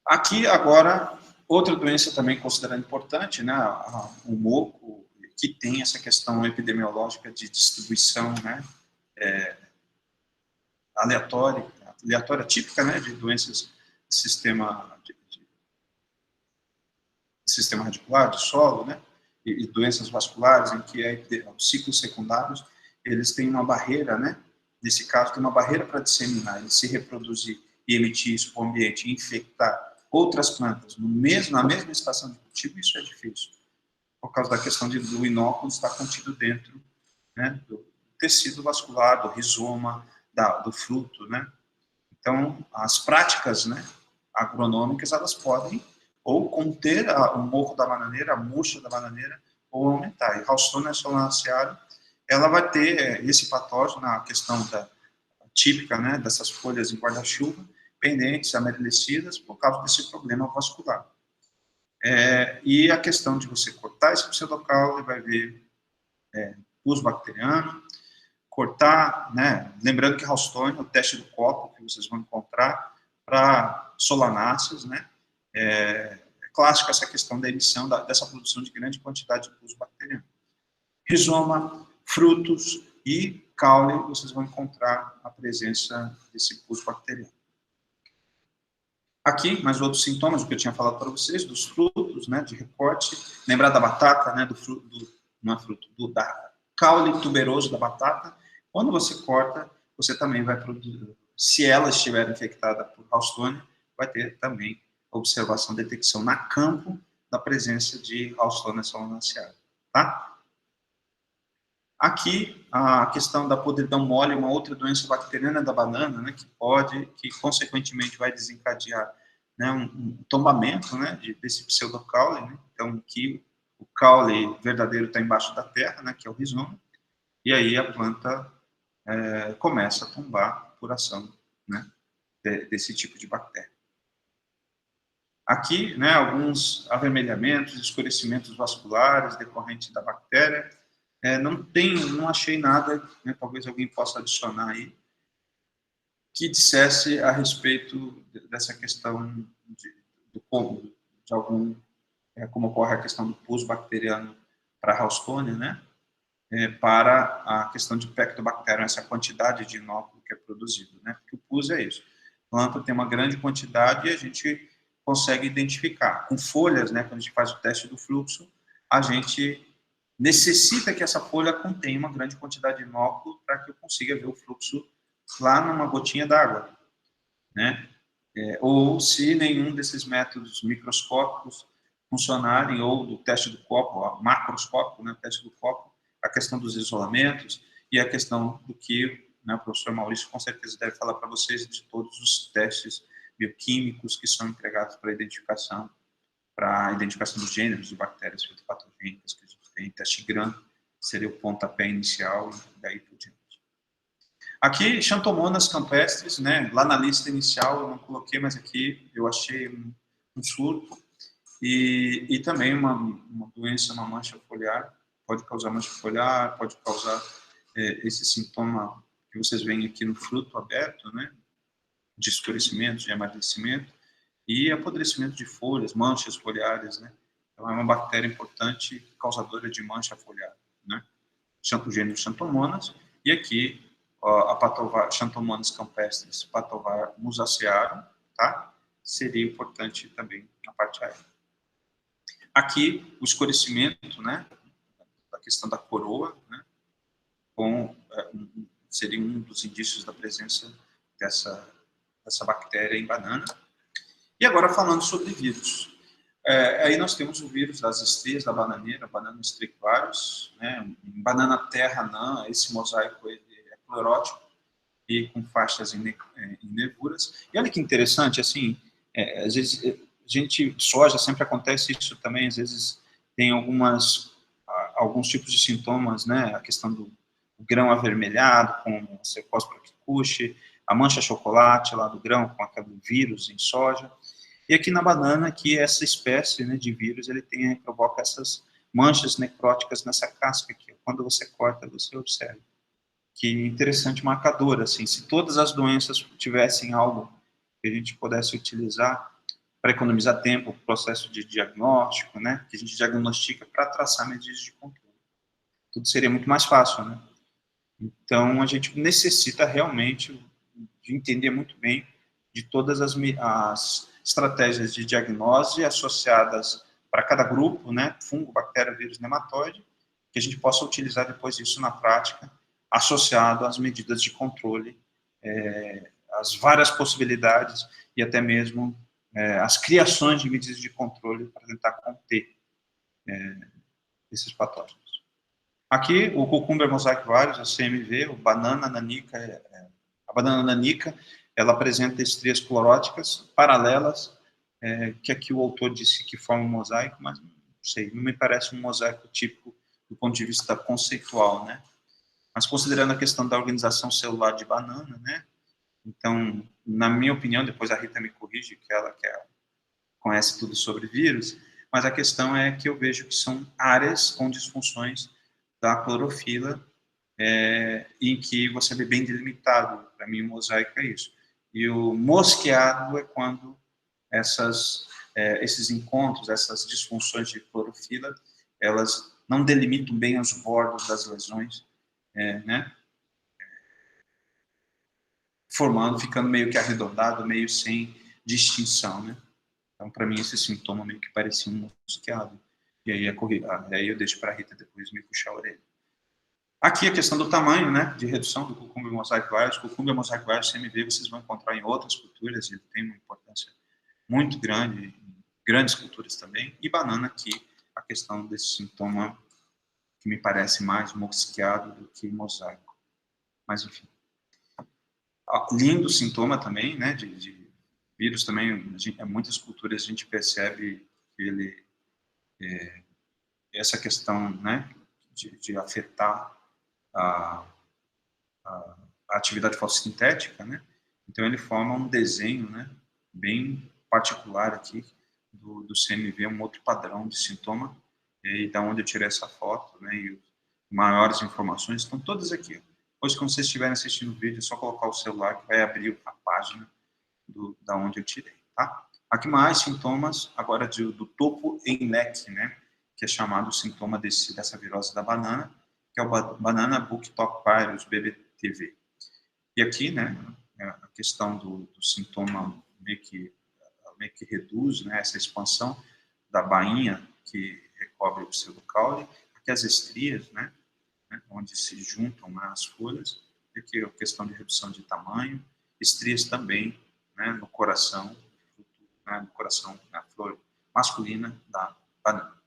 Aqui, agora, outra doença também considerada importante, né, o moco, que tem essa questão epidemiológica de distribuição, né, aleatória, típica, né, de doenças de sistema radicular, de solo, né, e doenças vasculares, em que os ciclos secundários, eles têm uma barreira, né, nesse caso, tem uma barreira para disseminar, ele se reproduzir e emitir isso para o ambiente, e infectar outras plantas na mesma estação de cultivo, isso é difícil, por causa da questão do inóculo estar contido dentro, né, do tecido vascular, do rizoma, do fruto, né. Então, as práticas, né, agronômicas, elas podem ou conter o morro da bananeira, a murcha da bananeira, ou aumentar. E Ralstonia solanacearum, ela vai ter esse patógeno, a questão típica, né, dessas folhas em guarda-chuva, pendentes, amarelecidas, por causa desse problema vascular. E a questão de você cortar esse pseudocaule, vai ver pus bacteriano, cortar, né, lembrando que Ralstonia, o teste do copo que vocês vão encontrar para solanáceas, né, é clássica essa questão da emissão, dessa produção de grande quantidade de pus bacteriano. Rizoma, frutos e caule, vocês vão encontrar a presença desse pus bacteriano. Aqui, mais outros sintomas, o que eu tinha falado para vocês, dos frutos, né, de recorte, lembrar da batata, né, da caule tuberoso da batata. Quando você corta, você também vai produzir, se ela estiver infectada por Ralstonia, vai ter também observação, detecção na campo da presença de Ralstonia solanacearum, tá? Aqui, a questão da podridão mole, uma outra doença bacteriana da banana, né, que consequentemente vai desencadear, né, um tombamento, né, desse pseudocaule, né, então que o caule verdadeiro está embaixo da terra, né, que é o rizoma, e aí a planta começa a tombar por ação, né, desse tipo de bactéria. Aqui, né, alguns avermelhamentos, escurecimentos vasculares decorrentes da bactéria. Não achei nada, né, talvez alguém possa adicionar aí, que dissesse a respeito dessa questão de algum, como ocorre a questão do pus bacteriano para a Ralstonia, né, para a questão de Pectobacterium, essa quantidade de inóculo que é produzido, né, porque o pus é isso. A planta tem uma grande quantidade e a gente consegue identificar. Com folhas, né, quando a gente faz o teste do fluxo, a gente necessita que essa folha contenha uma grande quantidade de inóculo para que eu consiga ver o fluxo lá numa gotinha d'água, né? Ou se nenhum desses métodos microscópicos funcionarem, ou do teste do copo, macroscópico, né, o teste do copo, a questão dos isolamentos e a questão do que, né, o professor Maurício com certeza deve falar para vocês de todos os testes bioquímicos que são empregados para a identificação dos gêneros de bactérias fitopatogênicas que a gente tem. Teste GRAM seria o pontapé inicial e daí por diante. Aqui, Xanthomonas campestres, né? Lá na lista inicial eu não coloquei, mas aqui eu achei um surto e também uma doença, uma mancha foliar. Pode causar mancha foliar, pode causar esse sintoma que vocês veem aqui no fruto aberto, né? De escurecimento, de amadurecimento, e apodrecimento de folhas, manchas foliares, né? Então, é uma bactéria importante causadora de mancha foliar, né? O gênero Xanthomonas, e aqui a Xanthomonas campestris patovar musacearum, tá? Seria importante também na parte aérea. Aqui, o escurecimento, né? A questão da coroa, né? Seria um dos indícios da presença dessa bactéria em banana. E agora falando sobre vírus. Aí nós temos o vírus das estrias da bananeira, banana estriquarius, né? Em banana terra não, esse mosaico ele é clorótico e com faixas em nervuras. E olha que interessante, assim, às vezes soja sempre acontece isso também, às vezes tem alguns tipos de sintomas, né? A questão do grão avermelhado com Cercospora kikuchi, a mancha chocolate lá do grão com aquele vírus em soja. E aqui na banana, que essa espécie, né, de vírus, ele provoca essas manchas necróticas nessa casca aqui. Quando você corta, você observa que interessante marcador, assim, se todas as doenças tivessem algo que a gente pudesse utilizar para economizar tempo, processo de diagnóstico, né, que a gente diagnostica para traçar medidas de controle. Tudo seria muito mais fácil, né? Então, a gente necessita realmente de entender muito bem de todas as estratégias de diagnose associadas para cada grupo, né, fungo, bactéria, vírus, nematóide, que a gente possa utilizar depois disso na prática, associado às medidas de controle, as várias possibilidades e até mesmo as criações de medidas de controle para tentar conter esses patógenos. Aqui, o Cucumber mosaic varius, a CMV, o banana nanica, a banana nanica, ela apresenta estrias cloróticas paralelas, que aqui o autor disse que forma um mosaico, mas não sei, não me parece um mosaico típico do ponto de vista conceitual, né? Mas considerando a questão da organização celular de banana, né? Então, na minha opinião, depois a Rita me corrige, que ela conhece tudo sobre vírus, mas a questão é que eu vejo que são áreas com disfunções da clorofila, em que você vê bem delimitado. Para mim, o mosaico é isso. E o mosqueado é quando esses encontros, essas disfunções de clorofila, elas não delimitam bem os bordos das lesões, né? Ficando meio que arredondado, meio sem distinção, né? Então, para mim, esse sintoma meio que parecia um mosqueado. E aí, aí eu deixo para a Rita depois me puxar a orelha. Aqui a questão do tamanho, né, de redução do Cucumber mosaic varius. Cucumber mosaic varius CMV vocês vão encontrar em outras culturas, ele tem uma importância muito grande, em grandes culturas também. E banana aqui, a questão desse sintoma que me parece mais mosqueado do que mosaico. Mas, enfim. Lindo sintoma também, né, de vírus também, em muitas culturas a gente percebe que ele, essa questão, né, de afetar a atividade fotossintética, né, então ele forma um desenho, né, bem particular aqui do CMV, um outro padrão de sintoma, e da onde eu tirei essa foto, né, e maiores informações estão todas aqui. Depois, quando vocês estiverem assistindo o vídeo, é só colocar o celular que vai abrir a página da onde eu tirei, tá? Aqui mais sintomas, agora do topo em leque, né? Que é chamado o sintoma dessa virose da banana, que é o Banana Booktok Virus, BBTV. E aqui, né, a questão do sintoma meio que reduz, né, essa expansão da bainha que recobre o pseudocaule, aqui as estrias, né, onde se juntam, né, as folhas, e aqui a questão de redução de tamanho, estrias também, né, no coração, né, na flor masculina da banana.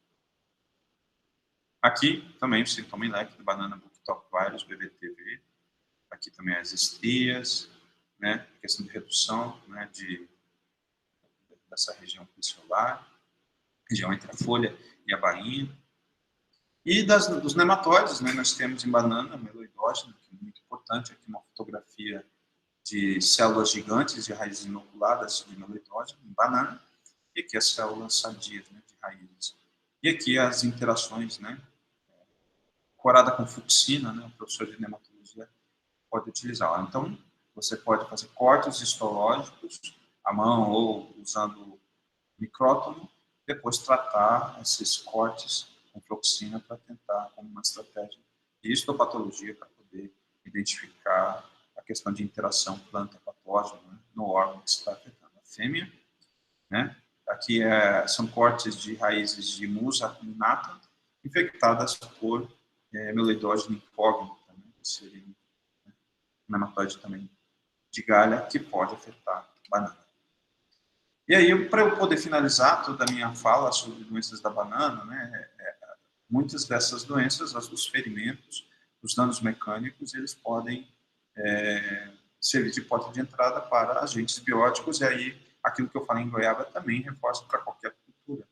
Aqui também o sintoma em leque do Banana Booktok Virus, BBTV, aqui também as estrias, né, questão de redução, né, dessa região pistiolar, região entre a folha e a bainha. E dos nematóides, né, nós temos em banana meloidógena, que é muito importante, aqui uma fotografia de células gigantes de raízes inoculadas de meloidógeno em banana, e aqui as células sadias, né, de raízes. E aqui as interações, né, corada com fucsina, né, o professor de nematologia pode utilizar. Então, você pode fazer cortes histológicos à mão ou usando micrótomo, depois tratar esses cortes com fluoxina para tentar, como uma estratégia de histopatologia, para poder identificar a questão de interação planta-patógeno, né, no órgão que está afetando a fêmea, né? Aqui são cortes de raízes de musa inata infectadas por meloidógeno incógnito, né, que seria um nematóide também de galha que pode afetar a banana. E aí, para eu poder finalizar toda a minha fala sobre doenças da banana, né, muitas dessas doenças, os ferimentos, os danos mecânicos, eles podem servir de porta de entrada para agentes bióticos, e aí aquilo que eu falei em goiaba também reforça para qualquer cultura.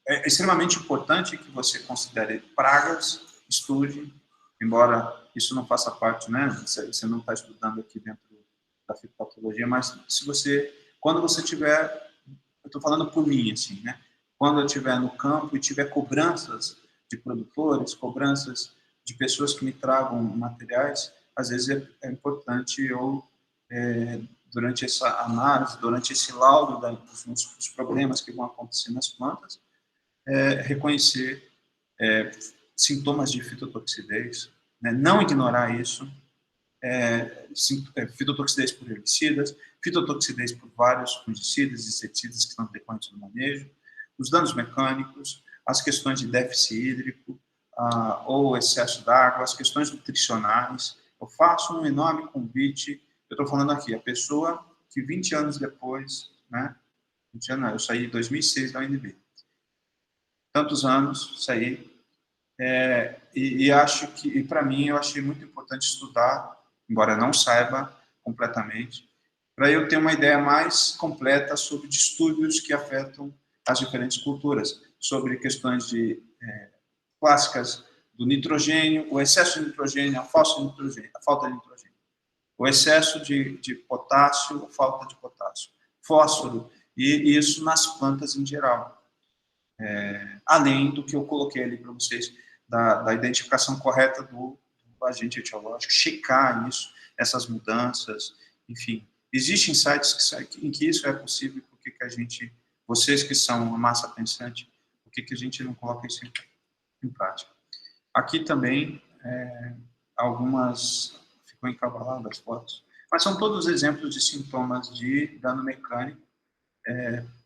É extremamente importante que você considere pragas, estude, embora isso não faça parte, né, você não está estudando aqui dentro da fitopatologia, mas quando você tiver, eu estou falando por mim, assim, né, quando eu estiver no campo e tiver cobranças de produtores, cobranças de pessoas que me tragam materiais. Às vezes é importante eu, durante essa análise, durante esse laudo dos problemas que vão acontecer nas plantas, reconhecer sintomas de fitotoxidez, né? Não ignorar isso, fitotoxidez por herbicidas, fitotoxidez por vários fungicidas e inseticidas que estão decorrentes do manejo, os danos mecânicos, as questões de déficit hídrico ou excesso d'água, as questões nutricionais. Eu faço um enorme convite, eu estou falando aqui, a pessoa que 20 anos depois, né, 20 anos, eu saí em 2006 da UNB, tantos anos, saí, e acho que, para mim, eu achei muito importante estudar, embora eu não saiba completamente, para eu ter uma ideia mais completa sobre distúrbios que afetam as diferentes culturas, sobre questões clássicas do nitrogênio, o excesso de nitrogênio, a falta de nitrogênio, o excesso de potássio, a falta de potássio, fósforo, e isso nas plantas em geral. Além do que eu coloquei ali para vocês, da identificação correta do agente etiológico, checar isso, essas mudanças, enfim. Existem sites em que isso é possível, porque que a gente, vocês que são uma massa pensante, por que a gente não coloca isso em prática? Aqui também, algumas, ficou encavaladas as fotos, mas são todos exemplos de sintomas de dano mecânico,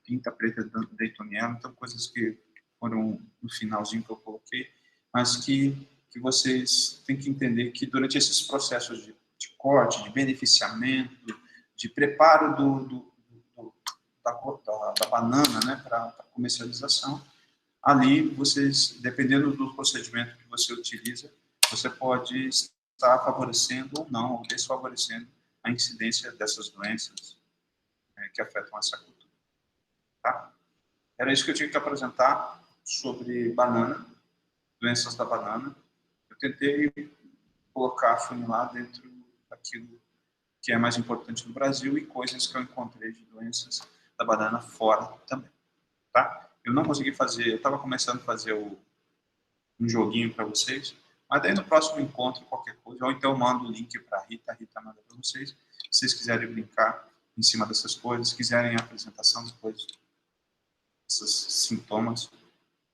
pinta preta daytoniana, então coisas que foram no finalzinho que eu coloquei, mas que vocês têm que entender que durante esses processos de corte, de beneficiamento, de preparo da banana, né, para comercialização, ali vocês, dependendo do procedimento que você utiliza, você pode estar favorecendo ou não, ou desfavorecendo a incidência dessas doenças que afetam essa cultura. Tá? Era isso que eu tinha que apresentar sobre banana, doenças da banana. Eu tentei colocar, funilar dentro daquilo que é mais importante no Brasil e coisas que eu encontrei de doenças da banana fora também. Tá? Eu não consegui fazer, eu estava começando a fazer um joguinho para vocês, mas daí no próximo encontro, qualquer coisa, ou então eu mando o link para a Rita manda para vocês, se vocês quiserem brincar em cima dessas coisas, quiserem a apresentação depois desses sintomas,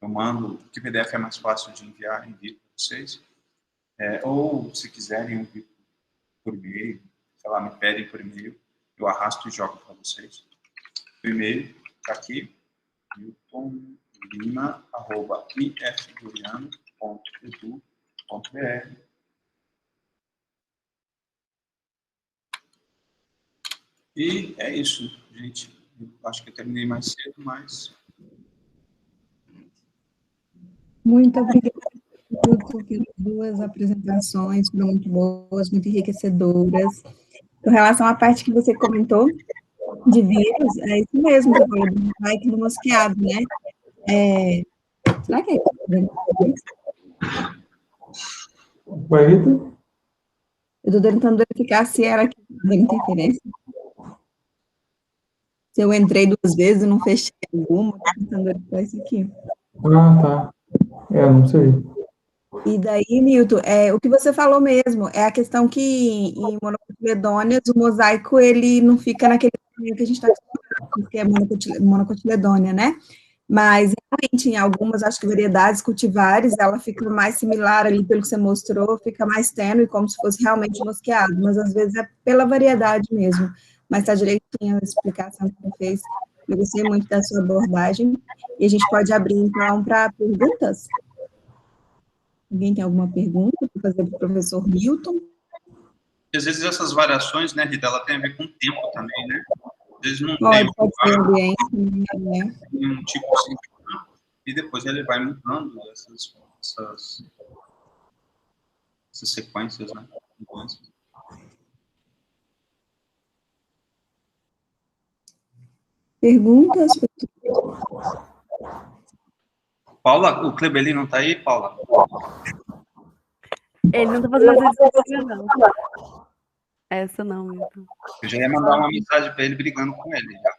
eu mando, que PDF é mais fácil de enviar, envio para vocês, ou se quiserem enviar por e-mail, sei lá, me pedem por e-mail, eu arrasto e jogo para vocês. O e-mail está aqui, miltonlima@ifgoriano.edu.br. E é isso, gente. Eu acho que eu terminei mais cedo, mas... Muito obrigada por tudo, porque as duas apresentações foram muito boas, muito enriquecedoras. Com relação à parte que você comentou de vírus, é isso mesmo, você falou do mosaico do mosqueado, né? Será que é isso? Vai, Rita? Eu estou tentando verificar se era aqui da interferência. Se eu entrei 2 vezes e não fechei alguma, estou tentando verificar isso aqui. Ah, tá. Não sei. E daí, Milton, o que você falou mesmo, é a questão que em monocotiledôneas, o mosaico, ele não fica naquele tamanho que a gente está acostumado, que é monocotiledônea, né? Mas, realmente, em algumas, acho que variedades cultivares, ela fica mais similar ali, pelo que você mostrou, fica mais tênue, como se fosse realmente mosqueado, mas às vezes é pela variedade mesmo. Mas está direitinho a explicação que você fez. Eu gostei muito da sua abordagem. E a gente pode abrir, então, para perguntas. Alguém tem alguma pergunta para fazer para o professor Milton? Às vezes essas variações, né, Rita, ela tem a ver com o tempo também, né? Às vezes não Pode tem ser ambiente, né? um tipo assim, e depois ele vai mudando essas sequências, né? Perguntas? Paula, o Clebelin não está aí, Paula? Ele não está fazendo exercício, não. Essa não, Milton. Eu já ia mandar uma mensagem para ele brigando com ele. Já.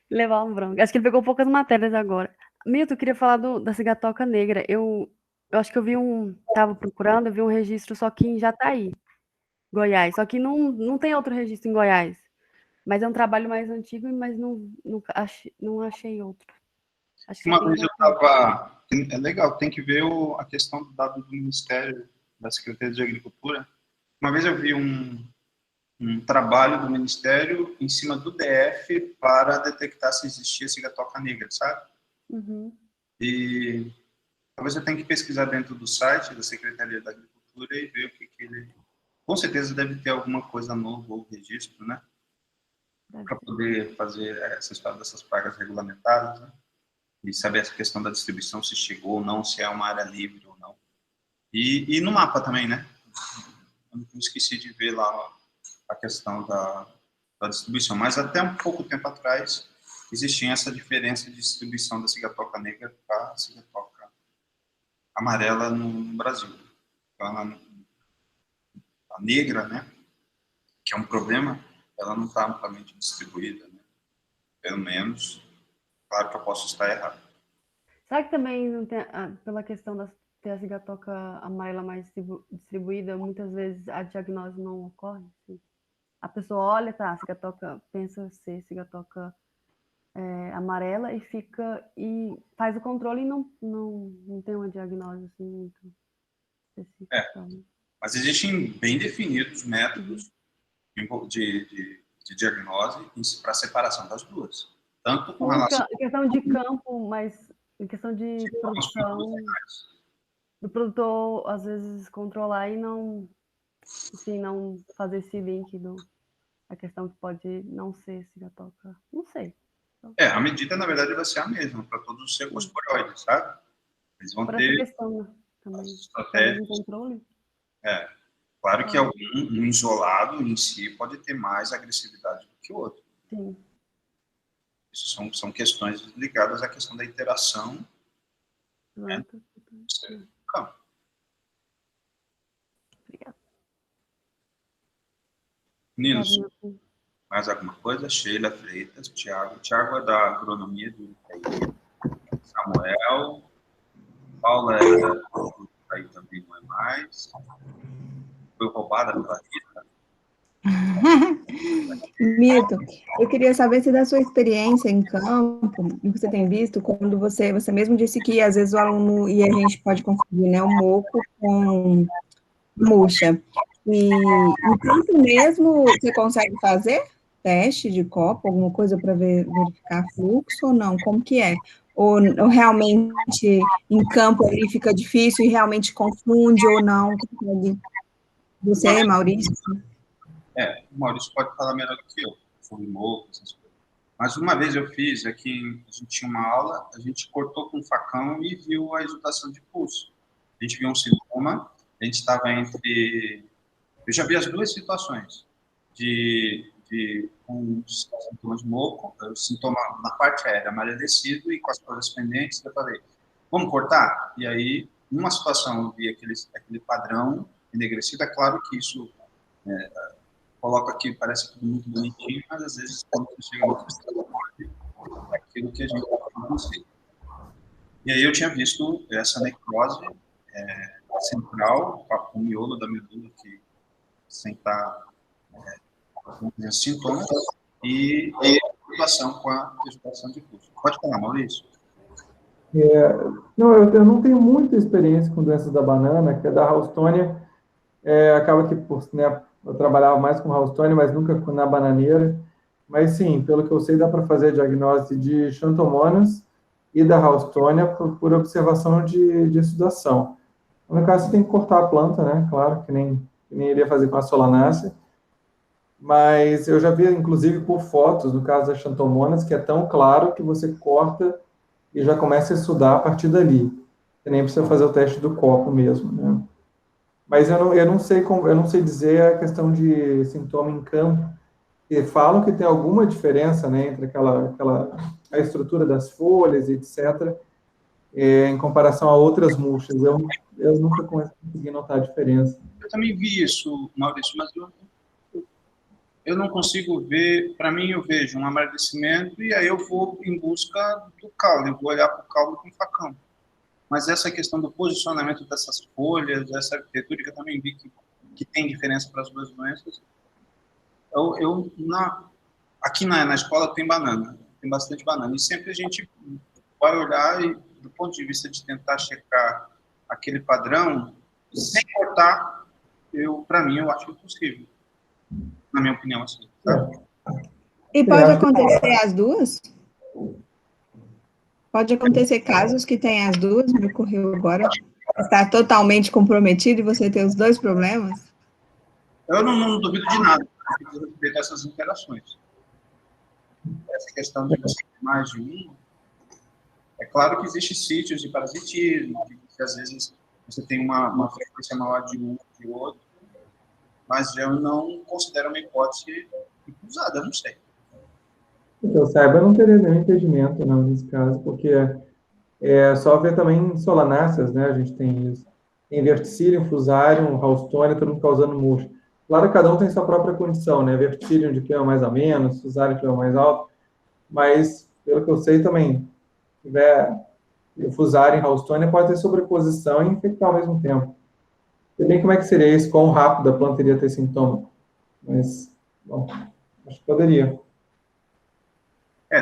Levar um bronca. Acho que ele pegou poucas matérias agora. Milton, eu queria falar da cigatoca negra. Eu acho que tava procurando, eu vi um registro só que em Jataí, Goiás. Só que não tem outro registro em Goiás. Mas é um trabalho mais antigo, mas não achei outro. Acho que só Uma tem em vez eu Jataí. estava. É legal, tem que ver a questão do dado do Ministério, da Secretaria de Agricultura. Uma vez eu vi um trabalho do Ministério em cima do DF para detectar se existia cigatoca negra, sabe? Uhum. E talvez eu tenha que pesquisar dentro do site da Secretaria da Agricultura e ver o que ele... Com certeza deve ter alguma coisa nova ou registro, né? Para poder fazer essa história dessas pragas regulamentadas, né? E saber essa questão da distribuição, se chegou ou não, se é uma área livre ou não. E no mapa também, né? Eu não esqueci de ver lá a questão da distribuição, mas até um pouco tempo atrás existia essa diferença de distribuição da cigatoca negra para a cigatoca amarela no Brasil. Então, a negra, né, que é um problema, ela não está amplamente distribuída, né? Pelo menos, claro que eu posso estar errado. Será que também não tem, pela questão de ter a cigatoca amarela mais distribuída, muitas vezes a diagnose não ocorre? Assim? A pessoa olha, tá, a cigatoca, pensa ser cigatoca amarela e faz o controle e não tem uma diagnose assim muito específica. Mas existem bem definidos métodos de diagnose para separação das duas. Tanto com relação Em questão de campo, mas em questão de produção, do produtor, às vezes, controlar e não fazer esse link a questão que pode não ser cigatoca. Não sei. a medida, na verdade, vai ser a mesma para todos os cephalosporoides, sabe? Eles vão Por ter essa questão, né, também. estratégias. De controle. Claro que um isolado em si pode ter mais agressividade do que o outro. Sim. Isso são questões ligadas à questão da interação. Exato. Né? Obrigada. Meninos, mais alguma coisa? Sheila Freitas, Tiago. Tiago é da agronomia do Itaí. Samuel. Paula é do Itaí também, não é mais. Foi roubada pela Rita. Milton, eu queria saber se da sua experiência em campo, o que você tem visto, quando você mesmo disse que às vezes o aluno, e a gente pode confundir, né, o moco com murcha. E em campo mesmo, você consegue fazer teste de copo, alguma coisa para verificar fluxo ou não? Como que é? Ou realmente em campo ali fica difícil e realmente confunde ou não? Você, Maurício? O Maurício pode falar melhor do que eu. Sobre moco, essas coisas. Mas uma vez eu fiz, aqui a gente tinha uma aula, a gente cortou com um facão e viu a exudação de pulso. A gente viu um sintoma, a gente estava entre... Eu já vi as duas situações, com sintomas de moco, o sintoma na parte aérea amarelecido e com as cores pendentes, eu falei, vamos cortar? E aí, numa situação, eu vi aquele padrão enegrecido, é claro que isso... coloca aqui, parece tudo muito bonitinho, mas às vezes quando você chega no sistema, é aquilo que a gente não consegue. E aí eu tinha visto essa necrose central, com o miolo da medula que sem estar com sintomas, e a relação com a vegetação de pulso. Pode falar, Maurício? Não, eu não tenho muita experiência com doenças da banana, que é da Housetonia. Acaba que, né, eu trabalhava mais com Housetonia, mas nunca na bananeira. Mas sim, pelo que eu sei, dá para fazer a diagnose de Xanthomonas e da Housetonia por observação de exudação. No caso, você tem que cortar a planta, né? Claro, que nem iria fazer com a Solanácea. Mas eu já vi, inclusive, por fotos, no caso das Xanthomonas, que é tão claro que você corta e já começa a estudar a partir dali. Você nem precisa fazer o teste do copo mesmo, né? Mas eu não sei dizer a questão de sintoma em campo. E falam que tem alguma diferença, né, entre a estrutura das folhas, etc., em comparação a outras murchas. Eu nunca consegui notar a diferença. Eu também vi isso, Maurício, mas eu eu não consigo ver, para mim eu vejo um amadurecimento e aí eu vou em busca do caule, eu vou olhar para o caule com o facão. Mas essa questão do posicionamento dessas folhas, essa arquitetura, que eu também vi que tem diferença para as duas doenças, aqui na escola tem banana, tem bastante banana, e sempre a gente vai olhar e, do ponto de vista de tentar checar aquele padrão, sem cortar, para mim, eu acho impossível, na minha opinião, assim, sabe? E pode acontecer as duas? Pode acontecer casos que tem as duas, me ocorreu agora, estar totalmente comprometido e você ter os dois problemas? Eu não duvido de nada, dessas interações. Essa questão de você ter mais de um, é claro que existem sítios de parasitismo, que às vezes você tem uma frequência maior de um que o outro, mas eu não considero uma hipótese usada, não sei. Que eu saiba, não teria nenhum impedimento, não, nesse caso, porque é só ver também solanáceas, né? A gente tem isso. Tem verticillium, fusarium, Housetonia, todo mundo causando murcho. Claro que cada um tem sua própria condição, né? Verticillium de clima mais a menos, fusarium de clima mais alto, mas, pelo que eu sei também, se tiver fusarium, Housetonia, pode ter sobreposição e infectar ao mesmo tempo. Sei bem como é que seria isso, quão rápido a planta iria ter sintoma. Mas, bom, acho que poderia.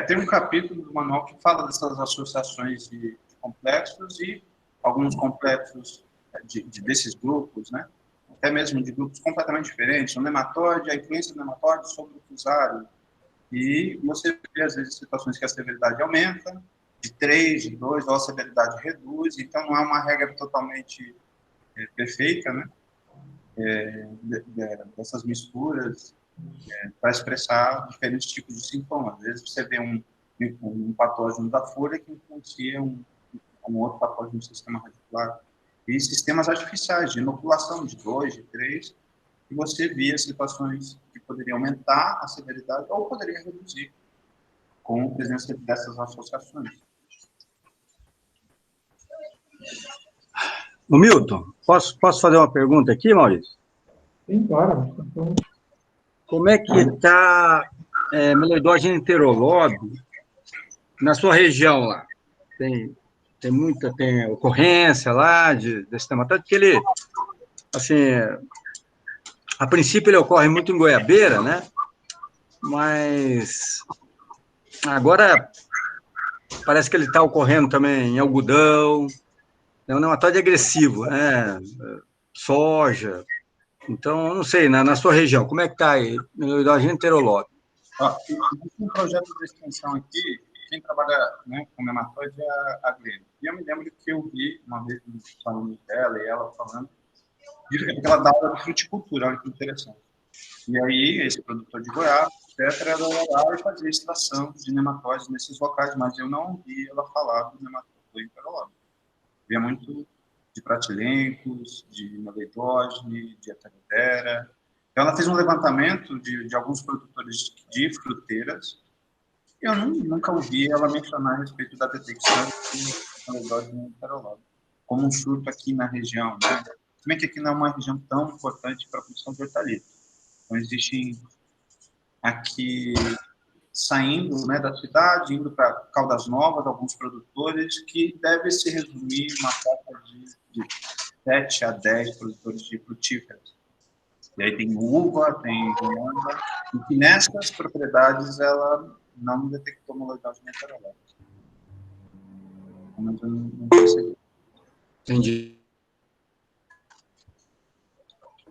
Tem um capítulo do manual que fala dessas associações de complexos e alguns complexos desses grupos, né? Até mesmo de grupos completamente diferentes, o nematóide, a influência do nematóide sobre o fusário. E você vê, às vezes, situações que a severidade aumenta, de 3, de 2, ou a severidade reduz, então não é uma regra totalmente perfeita, né? Dessas misturas para expressar diferentes tipos de sintomas. Às vezes você vê um patógeno da folha que influencia um outro patógeno do sistema radicular. E sistemas artificiais de inoculação de 2, de 3, e você via situações que poderiam aumentar a severidade ou poderia reduzir com a presença dessas associações. O Milton, posso fazer uma pergunta aqui, Maurício? Sim, claro. Como é que está meloidose enterolobe na sua região lá? Tem ocorrência lá desse nematóide, porque ele, assim, a princípio ele ocorre muito em goiabeira, né? Mas agora parece que ele está ocorrendo também em algodão, é um nematóide agressivo, né? Soja. Então, não sei, na sua região, como é que está aí, meloidose enterolobe? Existe um projeto de extensão aqui, quem trabalha, né, com nematóide é a Glênia. E eu me lembro que eu vi uma vez no salão dela e ela falando, porque ela dá aula de fruticultura, olha que interessante. E aí, esse produtor de goiaba, etc., ela ia lá e fazia extração de nematóides nesses locais, mas eu não ouvi ela falar do nematóide enterolobe. Via muito de pratilencos, de meloidose, de aterotera. Ela fez um levantamento de alguns produtores de fruteiras e eu nunca ouvi ela mencionar a respeito da detecção de meloidose enterolobe como um surto aqui na região, né? Se bem que aqui não é uma região tão importante para a produção de hortaliças. Então, existem aqui, saindo, né, da cidade, indo para Caldas Novas, alguns produtores, que deve se resumir uma faixa de 7 a 10 produtores de frutíferas. E aí tem uva, tem goiaba, e que nessas propriedades ela não detectou meloidose enterolobe. Mas eu não percebi. Entendi.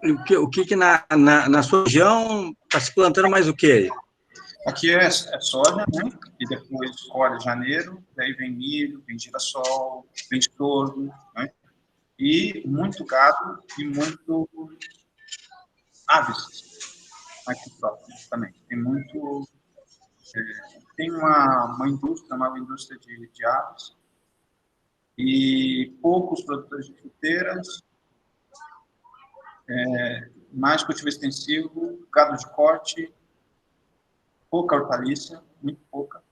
O que na sua região está se plantando mais o quê? Aqui é soja, né? E depois colhe janeiro, daí vem milho, vem girassol, vem sorgo, né? E muito gado e muito aves aqui próximo também. Tem muito... tem uma indústria de aves e poucos produtores de fruteiras, mais cultivo extensivo, gado de corte, pouca hortaliça, muito pouca.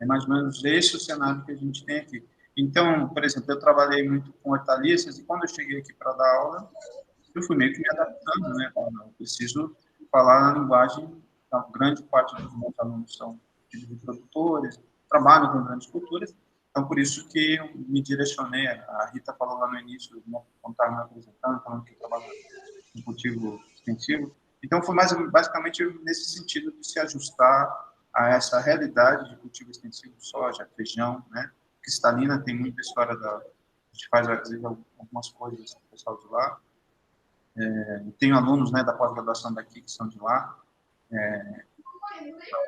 É mais ou menos esse o cenário que a gente tem aqui. Então, por exemplo, eu trabalhei muito com hortaliças e quando eu cheguei aqui para dar aula, eu fui meio que me adaptando, né? Eu preciso falar na linguagem, a grande parte dos meus alunos são filhos de produtores, trabalham com grandes culturas, então por isso que eu me direcionei, a Rita falou lá no início, né, quando estava me apresentando, falando que eu trabalho no cultivo extensivo, então foi basicamente nesse sentido de se ajustar a essa realidade de cultivo extensivo, soja, feijão, né, cristalina, tem muita história a gente faz, às vezes, algumas coisas com o pessoal de lá. Tenho alunos, né, da pós-graduação daqui que são de lá.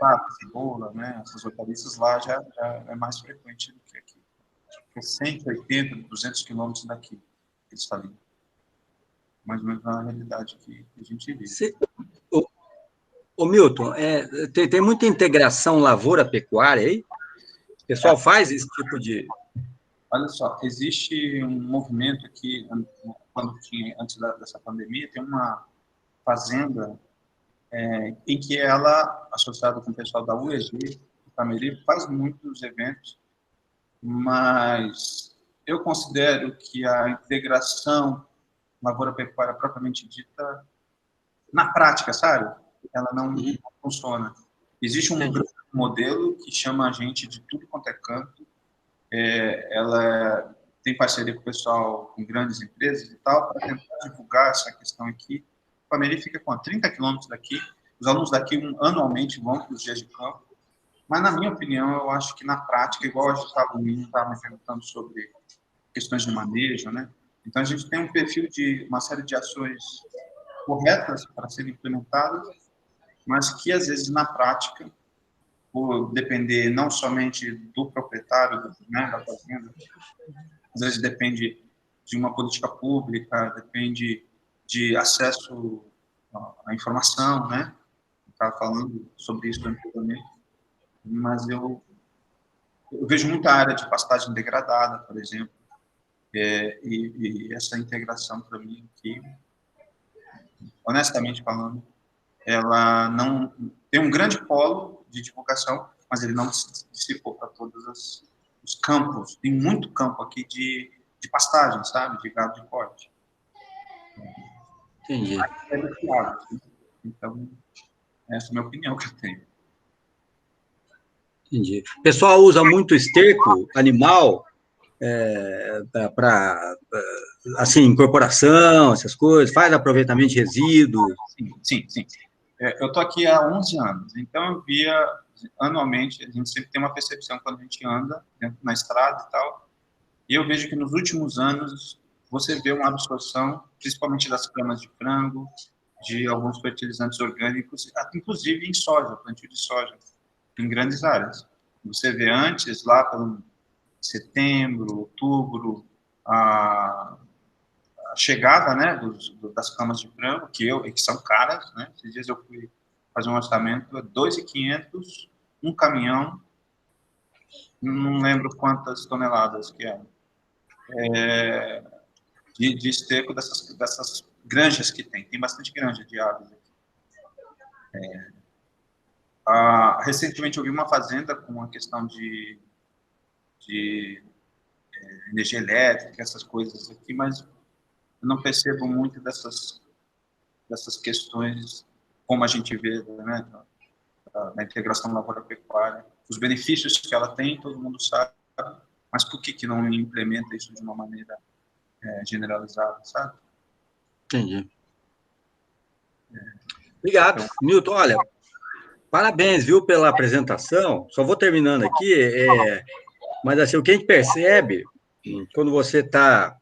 Batata, cebola, né, essas hortaliças lá já é mais frequente do que aqui. É 180, 200 quilômetros daqui, cristalina. Mais ou menos na realidade que a gente vive. Ô Milton, tem muita integração lavoura-pecuária aí? O pessoal faz esse tipo de... Olha só, existe um movimento aqui, antes dessa pandemia, tem uma fazenda em que ela, associada com o pessoal da UEG, do Cameri, faz muitos eventos, mas eu considero que a integração lavoura-pecuária propriamente dita, na prática, sabe? Ela não funciona. Existe um modelo que chama a gente de tudo quanto é canto, ela tem parceria com o pessoal, com grandes empresas e tal, para tentar divulgar essa questão aqui. O Cameri fica com 30 quilômetros daqui, os alunos daqui anualmente vão para os dias de campo, mas, na minha opinião, eu acho que na prática, igual a gente estava me perguntando sobre questões de manejo, né? Então, a gente tem um perfil de uma série de ações corretas para serem implementadas, mas que, às vezes, na prática, por depender não somente do proprietário, né, da fazenda, às vezes depende de uma política pública, depende de acesso à informação, né? Estava falando sobre isso anteriormente, mas eu vejo muita área de pastagem degradada, por exemplo, e essa integração, para mim, que, honestamente falando, ela não tem um grande polo de divulgação, mas ele não se dissipou para todos os campos. Tem muito campo aqui de pastagem, sabe? De gado de corte. Entendi. Então, essa é a minha opinião que eu tenho. Entendi. O pessoal usa muito esterco animal para, assim, incorporação, essas coisas, faz aproveitamento de resíduos. Sim. Eu estou aqui há 11 anos, então eu via anualmente, a gente sempre tem uma percepção quando a gente anda na estrada e tal, e eu vejo que nos últimos anos você vê uma absorção, principalmente das camas de frango, de alguns fertilizantes orgânicos, inclusive em soja, plantio de soja, em grandes áreas. Você vê antes, lá pelo setembro, outubro, a chegada, né, das camas de frango, que são caras, né? Esses dias eu fui fazer um orçamento, 2.500, um caminhão, não lembro quantas toneladas que de esterco dessas granjas que tem bastante granja de aves aqui. Recentemente eu vi uma fazenda com uma questão de energia elétrica, essas coisas aqui, mas eu não percebo muito dessas questões como a gente vê, né, da integração lavoura-pecuária. Os benefícios que ela tem, todo mundo sabe, mas por que não implementa isso de uma maneira generalizada, sabe? Entendi. Obrigado, Milton. Olha, parabéns, viu, pela apresentação. Só vou terminando aqui, mas assim, o que a gente percebe quando você está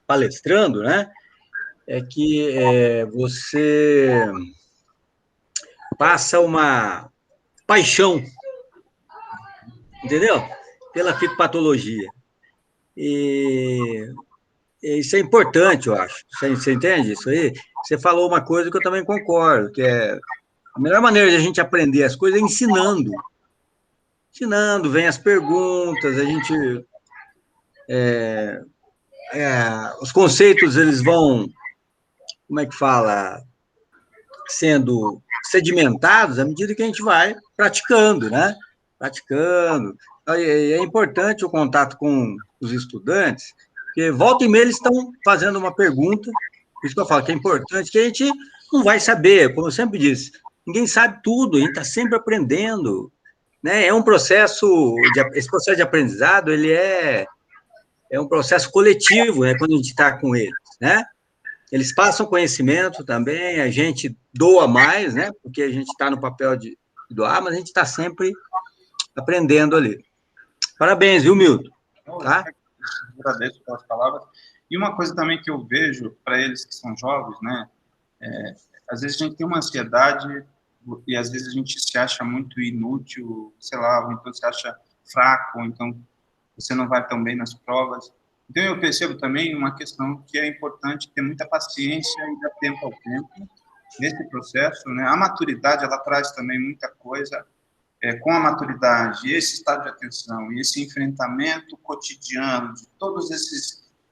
palestrando, né, é que você passa uma paixão, entendeu? Pela fitopatologia. E isso é importante, eu acho. Você entende isso aí? Você falou uma coisa que eu também concordo, que é a melhor maneira de a gente aprender as coisas é ensinando. Ensinando, vem as perguntas, a gente... os conceitos, eles vão, como é que fala, sendo sedimentados à medida que a gente vai praticando, né? Praticando. É importante o contato com os estudantes, porque volta e meia eles estão fazendo uma pergunta, por isso que eu falo que é importante que a gente não vai saber, como eu sempre disse, ninguém sabe tudo, a gente está sempre aprendendo, né? É um processo, esse processo de aprendizado, ele é um processo coletivo, né? Quando a gente está com eles, né? Eles passam conhecimento também, a gente doa mais, né? Porque a gente está no papel de doar, mas a gente está sempre aprendendo ali. Parabéns, viu, Milton? Tá? Eu agradeço pelas palavras. E uma coisa também que eu vejo para eles que são jovens, né? Às vezes a gente tem uma ansiedade e às vezes a gente se acha muito inútil, sei lá, ou então se acha fraco, ou então você não vai tão bem nas provas. Então eu percebo também uma questão que é importante ter muita paciência e dar tempo ao tempo nesse processo, né? A maturidade, ela traz também muita coisa. Com a maturidade, esse estado de atenção e esse enfrentamento cotidiano de todas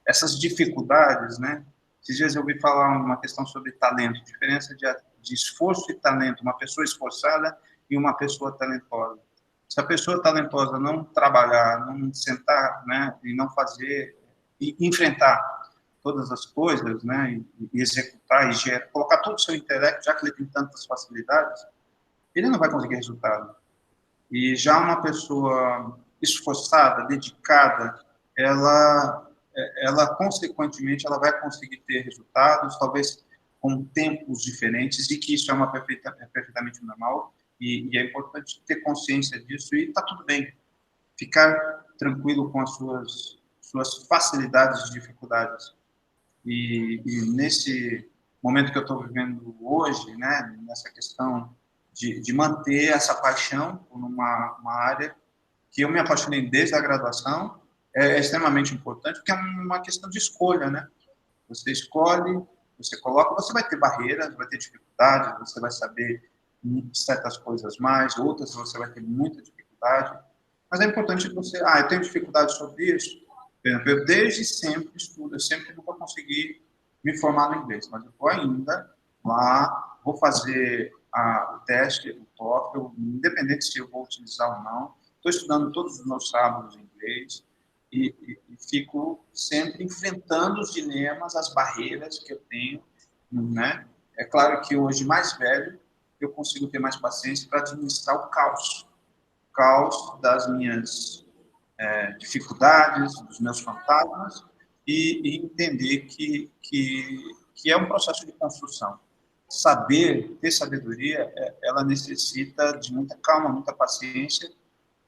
essas dificuldades, né? Esses dias eu ouvi falar uma questão sobre talento, diferença de esforço e talento, uma pessoa esforçada e uma pessoa talentosa. Se a pessoa talentosa não trabalhar, não sentar, né, e não fazer, e enfrentar todas as coisas, né, e executar, e colocar todo o seu intelecto, já que ele tem tantas facilidades, ele não vai conseguir resultado. E já uma pessoa esforçada, dedicada, ela consequentemente, ela vai conseguir ter resultados, talvez com tempos diferentes, e que isso é perfeitamente normal, e é importante ter consciência disso, e está tudo bem. Ficar tranquilo com as suas facilidades e dificuldades. E nesse momento que eu estou vivendo hoje, né, nessa questão de manter essa paixão por uma área que eu me apaixonei desde a graduação, é extremamente importante, porque é uma questão de escolha, né? Você escolhe, você coloca, você vai ter barreiras, vai ter dificuldades, você vai saber certas coisas mais, outras você vai ter muita dificuldade, mas é importante que você, eu tenho dificuldade sobre isso. Por exemplo, eu desde sempre estudo, eu sempre nunca consegui me formar no inglês, mas eu estou ainda lá, vou fazer o teste, o TOEFL, independente se eu vou utilizar ou não. Estou estudando todos os meus sábados em inglês e fico sempre enfrentando os dilemas, as barreiras que eu tenho, né? É claro que hoje, mais velho, eu consigo ter mais paciência para administrar o caos das minhas dificuldades, dos meus fantasmas, e entender que é um processo de construção. Ter sabedoria, ela necessita de muita calma, muita paciência,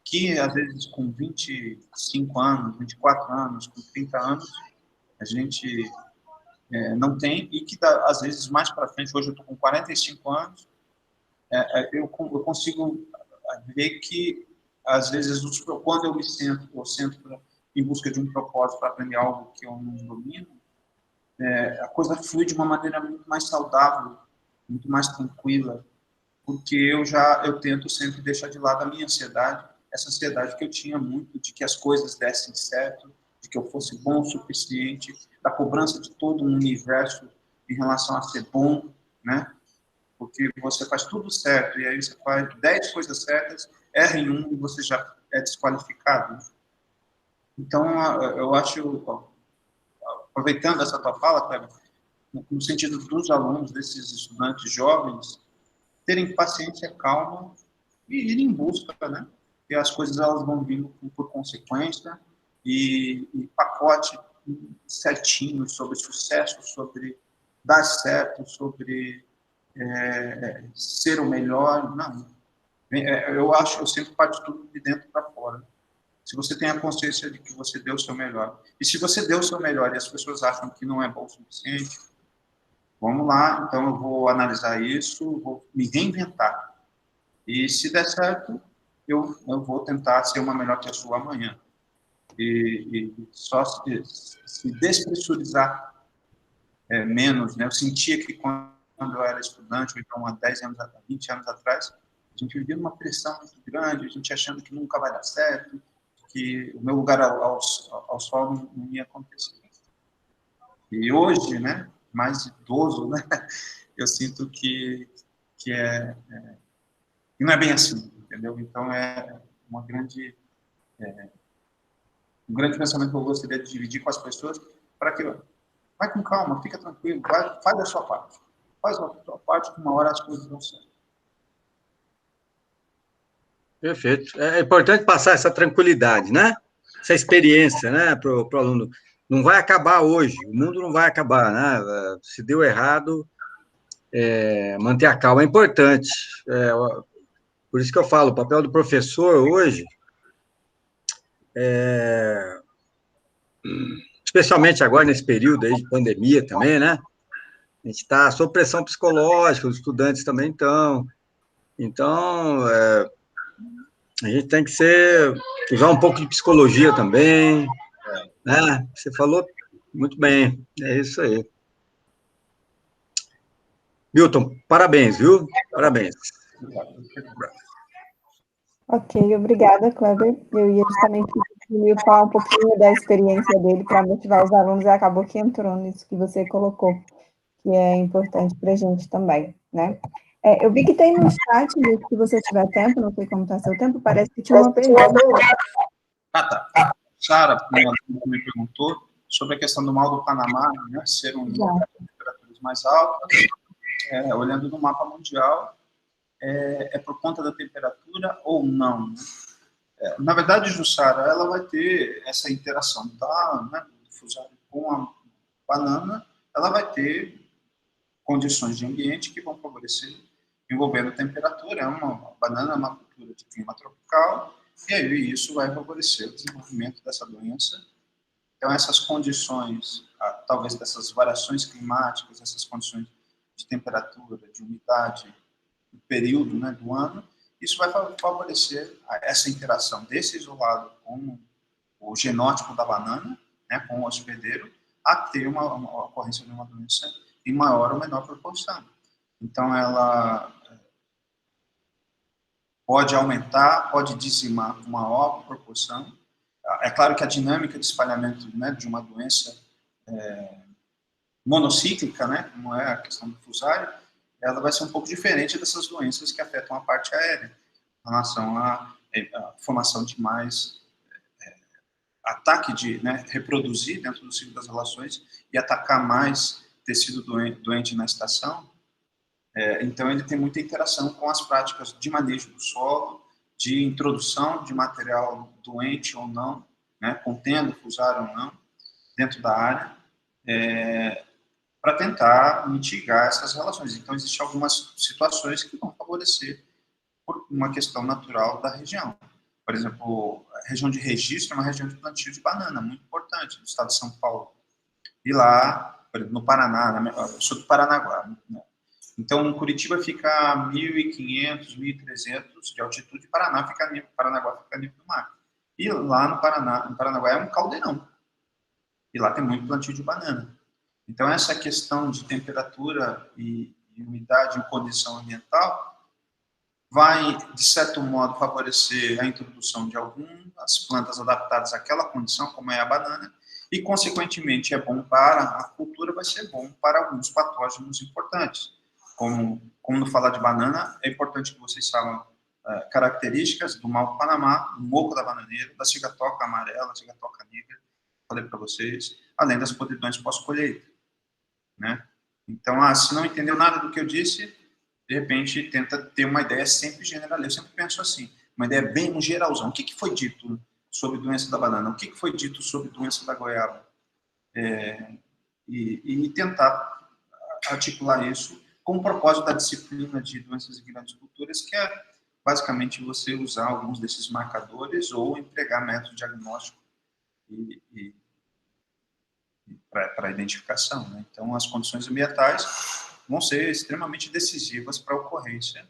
que às vezes com 25 anos, 24 anos, com 30 anos, a gente não tem, e que às vezes mais para frente, hoje eu estou com 45 anos, eu consigo ver que às vezes quando eu sento em busca de um propósito para aprender algo que eu não domino, a coisa flui de uma maneira muito mais saudável, muito mais tranquila, porque eu tento sempre deixar de lado a minha ansiedade, essa ansiedade que eu tinha muito de que as coisas dessem certo, de que eu fosse bom o suficiente, da cobrança de todo um universo em relação a ser bom, né? Porque você faz tudo certo e aí você faz 10 coisas certas, erra em um e você já é desqualificado. Então, eu acho, aproveitando essa tua fala, Cleber, no sentido dos alunos, desses estudantes jovens, terem paciência, calma e ir em busca, né? Porque as coisas elas vão vindo por consequência e pacote certinho sobre sucesso, sobre dar certo, sobre ser o melhor. Não. Eu sempre parto tudo de dentro para fora. Se você tem a consciência de que você deu o seu melhor. E se você deu o seu melhor e as pessoas acham que não é bom o suficiente, vamos lá, então eu vou analisar isso, vou me reinventar. E se der certo, eu vou tentar ser uma melhor pessoa amanhã. E só se despressurizar menos, né? Eu sentia que quando eu era estudante, ou então há 10 anos, 20 anos atrás, a gente vivia uma pressão muito grande, a gente achando que nunca vai dar certo, que o meu lugar ao sol não ia acontecer. E hoje, né, mais idoso, né, eu sinto que não é bem assim, entendeu? Então, um grande pensamento que eu gostaria de dividir com as pessoas para que vai com calma, fica tranquilo, faz a sua parte. faz a sua parte, que uma hora as coisas vão ser. Perfeito. É importante passar essa tranquilidade, né? Essa experiência, né, para o aluno. Não vai acabar hoje, o mundo não vai acabar, né? Se deu errado, manter a calma é importante. Por isso que eu falo, o papel do professor hoje, especialmente agora nesse período aí de pandemia também, né? A gente está sob pressão psicológica, os estudantes também estão. Então, a gente tem que usar um pouco de psicologia também, né? Você falou muito bem, é isso aí. Milton, parabéns, viu? Parabéns. Ok, obrigada, Kleber. Eu ia justamente falar um pouquinho da experiência dele para motivar os alunos e acabou que entrou nisso que você colocou, que é importante para a gente também, né? Eu vi que tem no chat, se você tiver tempo, não sei como está seu tempo, parece que tinha uma pergunta. Tá. Sara me perguntou sobre a questão do Mar do Panamá, né, ser um lugar com temperaturas mais altas, olhando no mapa mundial, é por conta da temperatura ou não? Né? Na verdade, Jussara, ela vai ter essa interação do fusário com a banana, ela vai ter condições de ambiente que vão favorecer, envolvendo a temperatura. Uma banana é uma cultura de clima tropical, e aí isso vai favorecer o desenvolvimento dessa doença. Então, essas condições, talvez dessas variações climáticas, essas condições de temperatura, de umidade, do período, né, do ano, isso vai favorecer essa interação desse isolado com o genótipo da banana, né, com o hospedeiro, a ter uma ocorrência de uma doença em maior ou menor proporção. Então, ela pode aumentar, pode dizimar com maior proporção. É claro que a dinâmica de espalhamento, né, de uma doença monocíclica, né, como é a questão do fusário, ela vai ser um pouco diferente dessas doenças que afetam a parte aérea, em relação à formação de mais ataque de, né, reproduzir dentro do ciclo das relações e atacar mais tecido doente na estação. Então, ele tem muita interação com as práticas de manejo do solo, de introdução de material doente ou não, né, contendo fusário ou não, dentro da área, para tentar mitigar essas relações. Então, existem algumas situações que vão favorecer por uma questão natural da região. Por exemplo, a região de registro é uma região de plantio de banana, muito importante, do estado de São Paulo. E lá, por exemplo, no Paraná, eu sou do Paranaguá, né? Então, Curitiba fica a 1.500, 1.300 de altitude, Paranaguá fica a nível do mar. E lá no Paranaguá é um caldeirão. E lá tem muito plantio de banana. Então, essa questão de temperatura e umidade e condição ambiental vai, de certo modo, favorecer a introdução de algumas plantas adaptadas àquela condição, como é a banana, e, consequentemente, é bom para a cultura, vai ser bom para alguns patógenos importantes. Como no falar de banana, é importante que vocês saibam características do mal do Panamá, do moco da bananeira, da cigatoca amarela, cigatoca negra, falei para vocês, além das podridões pós-colheita, né? Então, se não entendeu nada do que eu disse, de repente tenta ter uma ideia sempre generalista. Eu sempre penso assim, uma ideia bem no geralzão. O que foi dito sobre doença da banana? O que foi dito sobre doença da goiaba? E tentar articular isso com o propósito da disciplina de doenças e grandes culturas, que é basicamente você usar alguns desses marcadores ou empregar método diagnóstico para identificação, né? Então, as condições ambientais vão ser extremamente decisivas para a ocorrência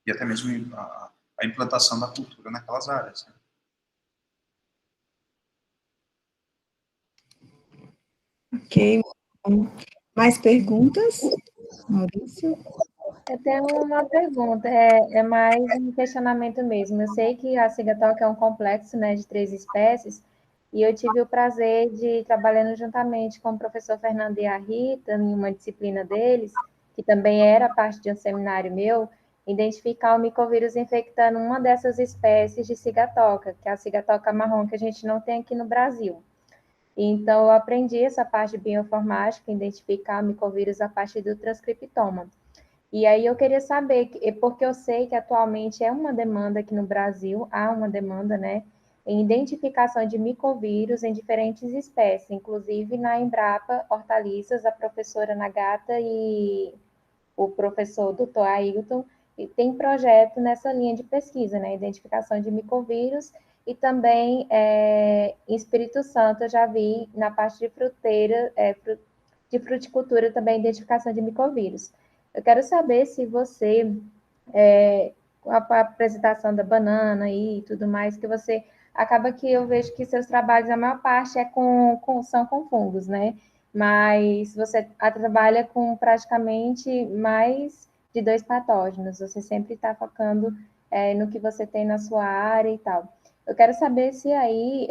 e até mesmo a implantação da cultura naquelas áreas, né? Ok. Mais perguntas, Maurício? Eu tenho uma pergunta, é mais um questionamento mesmo. Eu sei que a cigatoca é um complexo, né, de 3 espécies, e eu tive o prazer de trabalhando juntamente com o professor Fernando e a Rita, em uma disciplina deles, que também era parte de um seminário meu, identificar o micovírus infectando uma dessas espécies de cigatoca, que é a cigatoca marrom, que a gente não tem aqui no Brasil. Então, eu aprendi essa parte de bioinformática, identificar micovírus a partir do transcriptoma. E aí eu queria saber, porque eu sei que atualmente é uma demanda aqui no Brasil, há uma demanda, né, em identificação de micovírus em diferentes espécies, inclusive na Embrapa Hortaliças, a professora Nagata e o professor Dr. Ailton, e tem projeto nessa linha de pesquisa, né, identificação de micovírus, e também em Espírito Santo eu já vi na parte de fruteira, de fruticultura também identificação de micovírus. Eu quero saber se você, com a apresentação da banana e tudo mais, que você acaba que eu vejo que seus trabalhos, a maior parte são com fungos, né? Mas você trabalha com praticamente mais de 2 patógenos, você sempre está focando no que você tem na sua área e tal. Eu quero saber se aí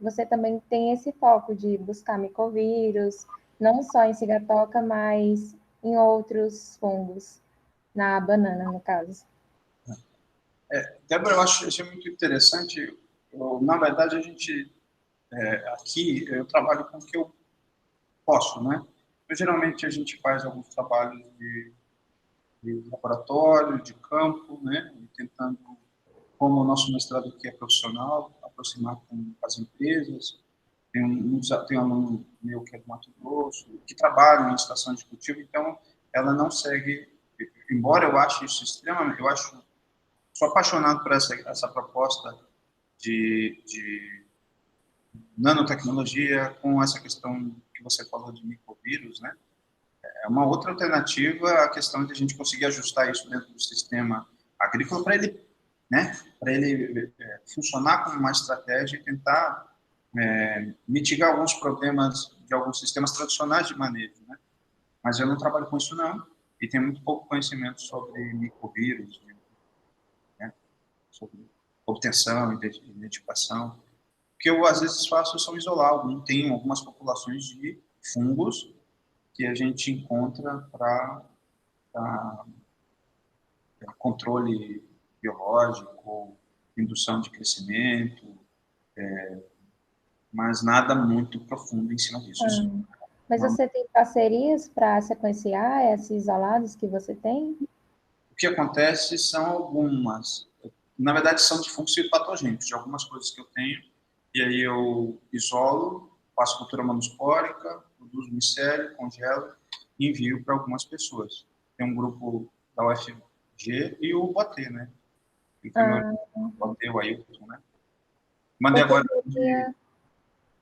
você também tem esse foco de buscar micovírus, não só em cigatoca, mas em outros fungos, na banana, no caso. Débora, eu achei muito interessante. Na verdade, a gente, aqui, eu trabalho com o que eu posso, né? Geralmente, a gente faz alguns trabalhos de laboratório, de campo, né? Tentando, como o nosso mestrado aqui é profissional, aproximar com as empresas. Tem um aluno meu que é do Mato Grosso, que trabalha em estação de cultivo, então ela não segue, embora eu ache isso extremamente, sou apaixonado por essa proposta de nanotecnologia com essa questão que você falou de microvírus, né? É uma outra alternativa à questão de a gente conseguir ajustar isso dentro do sistema agrícola para ele, né? Para ele funcionar como uma estratégia e tentar mitigar alguns problemas de alguns sistemas tradicionais de manejo, né? Mas eu não trabalho com isso não, e tenho muito pouco conhecimento sobre microvírus, né? Sobre obtenção, identificação. O que eu às vezes faço são isolar, tenho algumas populações de fungos que a gente encontra para controle biológico, indução de crescimento, mas nada muito profundo em cima disso. Mas você tem parcerias para sequenciar esses isolados que você tem? O que acontece são algumas, na verdade são de fungos patogênicos, de algumas coisas que eu tenho, e aí eu isolo, faço cultura monospórica, produzo micélio, congelo e envio para algumas pessoas. Tem um grupo da UFG e o Botê, né? Então, o Botê, o Ailton, né? Mandei agora...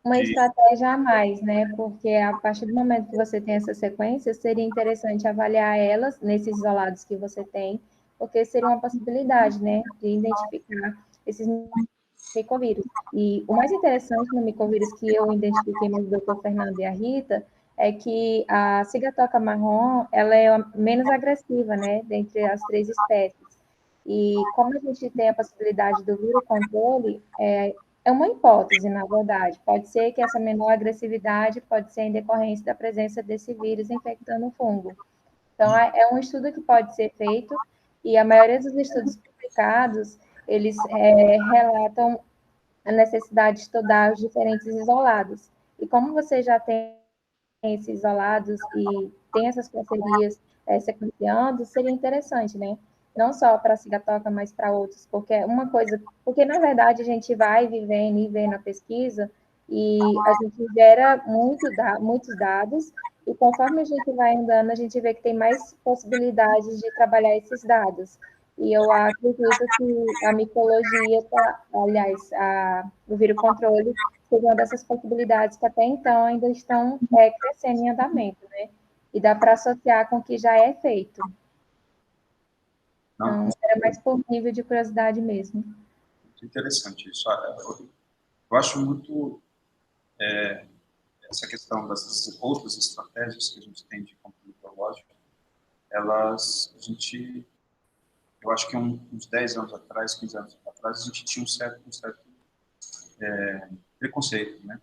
Uma estratégia a mais, né? Porque a partir do momento que você tem essa sequência, seria interessante avaliar elas nesses isolados que você tem, porque seria uma possibilidade, né, de identificar esses micovírus. E o mais interessante no micovírus que eu identifiquei no Dr. Fernando e a Rita é que a cigatoca marrom, ela é menos agressiva, né, dentre as 3 espécies. E como a gente tem a possibilidade do virocontrole, é uma hipótese, na verdade. Pode ser que essa menor agressividade pode ser em decorrência da presença desse vírus infectando o fungo. Então, é um estudo que pode ser feito, e a maioria dos estudos publicados, eles relatam a necessidade de estudar os diferentes isolados. E como você já tem esses isolados e tem essas parcerias sequenciando, seria interessante, né? Não só para a cigatoca, mas para outros, porque na verdade a gente vai vivendo e vendo a pesquisa e a gente gera muitos dados, e conforme a gente vai andando, a gente vê que tem mais possibilidades de trabalhar esses dados. E eu acredito que a micologia, o virocontrole, seja uma dessas possibilidades que até então ainda estão crescendo em andamento, né? E dá para associar com o que já é feito. Então, era mais por nível de curiosidade mesmo. Muito interessante isso. Eu acho muito essa questão dessas outras estratégias que a gente tem de controle biológico, eu acho que uns 10 anos atrás, 15 anos atrás, a gente tinha um certo preconceito, né?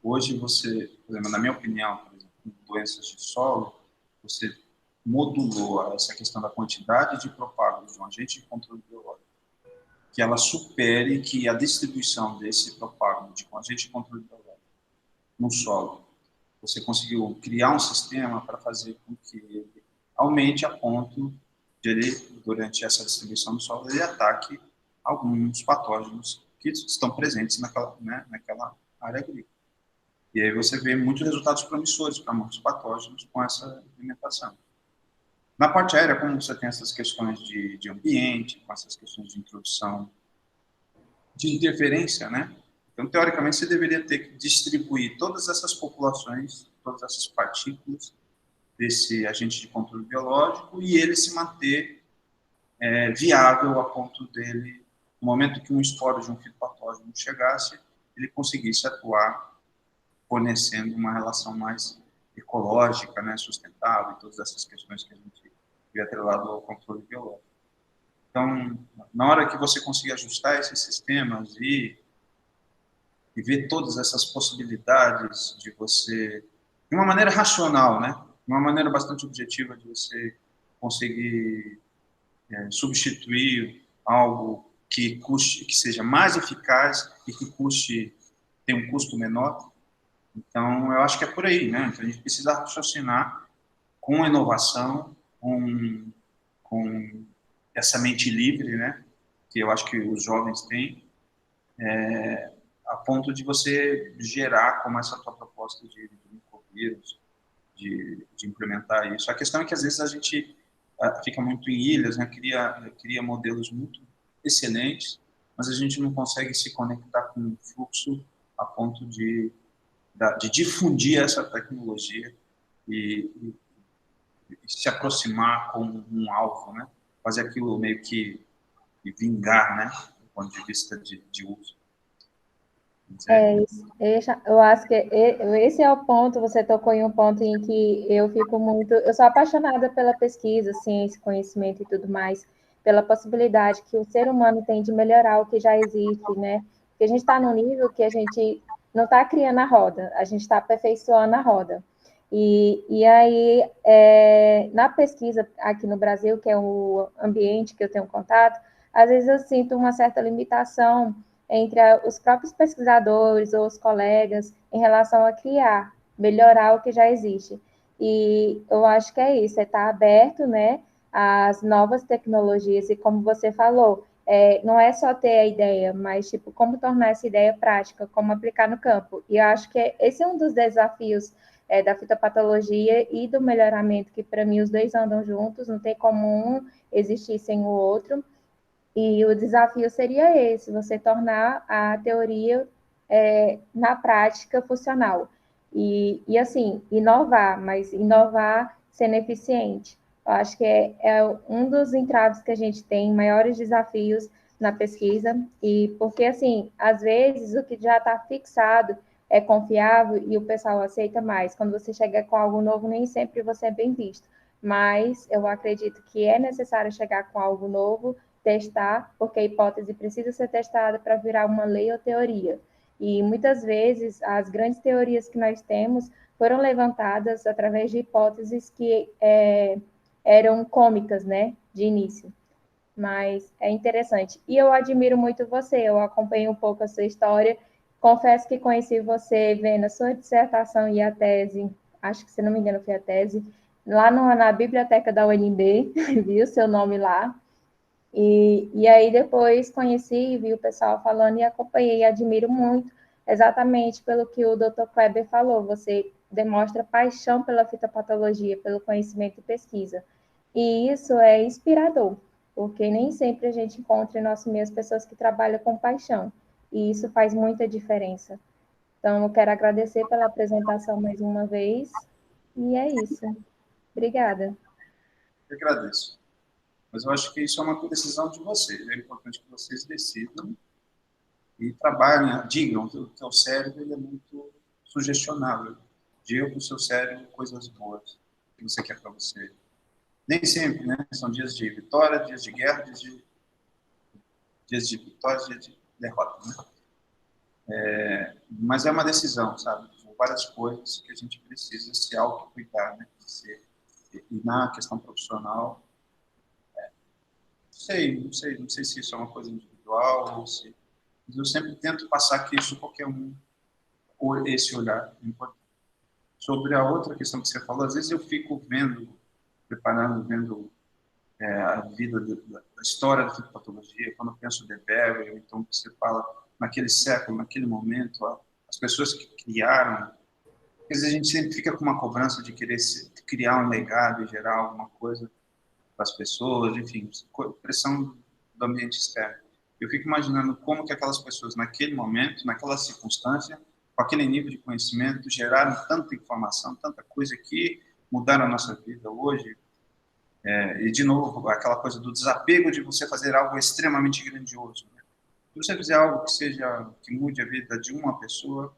Hoje você, por exemplo, na minha opinião, por exemplo, com doenças de solo, você modulou essa questão da quantidade de propágulos de um agente de controle biológico, que ela supere que a distribuição desse propágulo de um agente de controle biológico no solo. Você conseguiu criar um sistema para fazer com que ele aumente a ponto de ele, durante essa distribuição do solo, ele ataque alguns patógenos que estão presentes naquela, né, naquela área agrícola. E aí você vê muitos resultados promissores para muitos patógenos com essa implementação. Na parte aérea, como você tem essas questões de ambiente, com essas questões de introdução de interferência, né? Então, teoricamente, você deveria ter que distribuir todas essas populações, todas essas partículas desse agente de controle biológico e ele se manter viável a ponto dele, no momento que um esporo de um fitopatógeno chegasse, ele conseguisse atuar fornecendo uma relação mais ecológica, né, sustentável, e todas essas questões que a gente vê atrelado ao controle biológico. Então, na hora que você conseguir ajustar esses sistemas e ver todas essas possibilidades de você, de uma maneira racional, né, de uma maneira bastante objetiva de você conseguir substituir algo que custe, que seja mais eficaz e que custe, tem um custo menor. Então, eu acho que é por aí, né? Então, a gente precisa raciocinar com inovação, com essa mente livre, né? Que eu acho que os jovens têm, a ponto de você gerar como essa tua proposta de microvírus, de implementar isso. A questão é que, às vezes, a gente fica muito em ilhas, né? Cria modelos muito excelentes, mas a gente não consegue se conectar com o fluxo a ponto de difundir essa tecnologia e se aproximar como um alvo, né? Fazer aquilo meio que vingar, né? Do ponto de vista de uso. Eu acho que esse é o ponto, você tocou em um ponto em que eu sou apaixonada pela pesquisa, ciência, conhecimento e tudo mais, pela possibilidade que o ser humano tem de melhorar o que já existe, né? Porque a gente está num nível que a gente não está criando a roda, a gente está aperfeiçoando a roda. E aí, na pesquisa aqui no Brasil, que é o ambiente que eu tenho contato, às vezes eu sinto uma certa limitação entre os próprios pesquisadores ou os colegas em relação a criar, melhorar o que já existe. E eu acho que é isso, estar aberto, né, às novas tecnologias e como você falou, não é só ter a ideia, mas tipo como tornar essa ideia prática, como aplicar no campo. E eu acho que esse é um dos desafios da fitopatologia e do melhoramento, que para mim os dois andam juntos, não tem como um existir sem o outro. E o desafio seria esse, você tornar a teoria na prática funcional. E assim, inovar, mas inovar sendo eficiente. Eu acho que é um dos entraves que a gente tem, maiores desafios na pesquisa, e porque, assim, às vezes o que já está fixado é confiável e o pessoal aceita mais. Quando você chega com algo novo, nem sempre você é bem visto. Mas eu acredito que é necessário chegar com algo novo, testar, porque a hipótese precisa ser testada para virar uma lei ou teoria. E muitas vezes as grandes teorias que nós temos foram levantadas através de hipóteses que eram cômicas, né, de início. Mas é interessante. E eu admiro muito você, eu acompanho um pouco a sua história. Confesso que conheci você vendo a sua dissertação e a tese, acho que, se não me engano, foi a tese, lá na biblioteca da UNB, vi o seu nome lá. E aí depois conheci, vi o pessoal falando e acompanhei, e admiro muito, exatamente pelo que o Dr. Kleber falou, você demonstra paixão pela fitopatologia, pelo conhecimento e pesquisa. E isso é inspirador, porque nem sempre a gente encontra em nosso meio as pessoas que trabalham com paixão, e isso faz muita diferença. Então, eu quero agradecer pela apresentação mais uma vez, e é isso. Obrigada. Eu agradeço. Mas eu acho que isso é uma decisão de vocês. É importante que vocês decidam e trabalhem, digam que o teu cérebro ele é muito sugestionável. Diga para o seu cérebro coisas boas que você quer para você. Nem sempre, né? São dias de vitória, dias de guerra, dias de vitória, dias de derrota, né? Mas é uma decisão, sabe? São várias coisas que a gente precisa se autocuidar, né? E na questão profissional, não sei se isso é uma coisa individual ou se... Mas eu sempre tento passar que isso qualquer um esse olhar importante. Sobre a outra questão que você falou, às vezes eu fico vendo a vida, a história da fitopatologia, quando eu penso de Weber, então você fala naquele século, naquele momento, as pessoas que criaram, às vezes a gente sempre fica com uma cobrança de querer criar um legado e gerar alguma coisa para as pessoas, enfim, pressão do ambiente externo. Eu fico imaginando como que aquelas pessoas, naquele momento, naquela circunstância, com aquele nível de conhecimento, geraram tanta informação, tanta coisa que mudaram a nossa vida hoje. E, de novo, aquela coisa do desapego de você fazer algo extremamente grandioso. Né? Se você fizer algo que mude a vida de uma pessoa,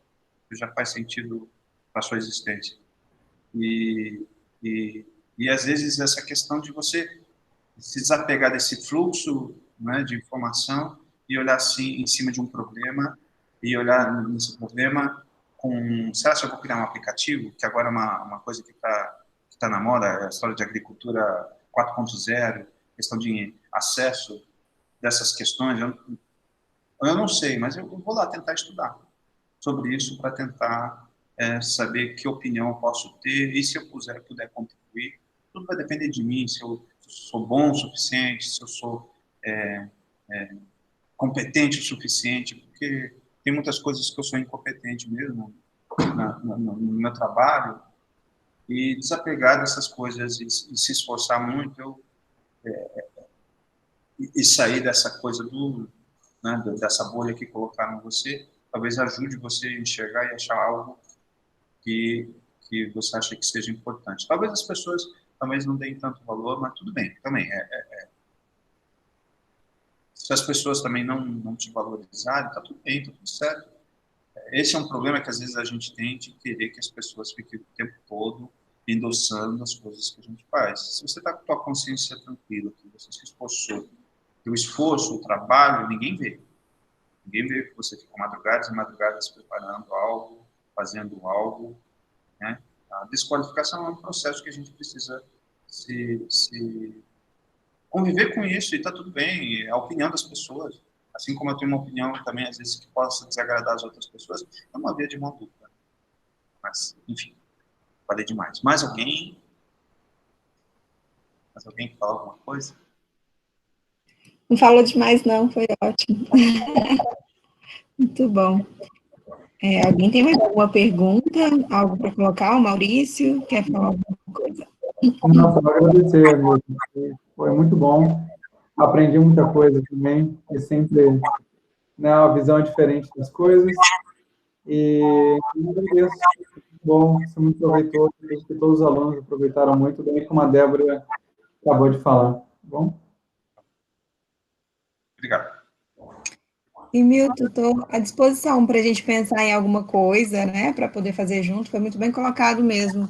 já faz sentido para a sua existência. E às vezes, essa questão de você se desapegar desse fluxo, né, de informação e olhar assim em cima de um problema e olhar nesse problema com... Será que eu vou criar um aplicativo? Que agora é uma coisa que está na moda, a história de agricultura 4.0, questão de acesso dessas questões. Eu não sei, mas eu vou lá tentar estudar sobre isso para tentar saber que opinião eu posso ter e se eu puder contribuir. Tudo vai depender de mim, se eu sou bom o suficiente, se eu sou competente o suficiente, porque tem muitas coisas que eu sou incompetente mesmo no meu trabalho, e desapegar dessas coisas e se esforçar muito e sair dessa coisa dessa bolha que colocaram em você, talvez ajude você a enxergar e achar algo que você acha que seja importante. Talvez as pessoas não deem tanto valor, mas tudo bem, também. Se as pessoas também não te valorizarem, está tudo bem, está tudo certo. Esse é um problema que às vezes a gente tem de querer que as pessoas fiquem o tempo todo endossando as coisas que a gente faz. Se você está com a tua consciência tranquila, que você se esforçou, que o esforço, o trabalho, ninguém vê. Ninguém vê que você fica madrugadas e madrugadas preparando algo, fazendo algo, né? A desqualificação é um processo que a gente precisa se conviver com isso, e está tudo bem, é a opinião das pessoas. Assim como eu tenho uma opinião também, às vezes, que possa desagradar as outras pessoas, é uma via de mão dupla. Mas, enfim, falei demais. Mais alguém que fala alguma coisa? Não falou demais, não, foi ótimo. Muito bom. Alguém tem mais alguma pergunta? Algo para colocar? O Maurício quer falar alguma coisa? Não, só agradecer, amigo. Foi muito bom. Aprendi muita coisa também, e sempre, né, uma visão diferente das coisas. E eu agradeço. Bom, isso é muito proveitoso. Acho que todos os alunos aproveitaram muito bem, como a Débora acabou de falar. Tá bom? Obrigado. E, Milton, estou à disposição para a gente pensar em alguma coisa, né, para poder fazer junto. Foi muito bem colocado mesmo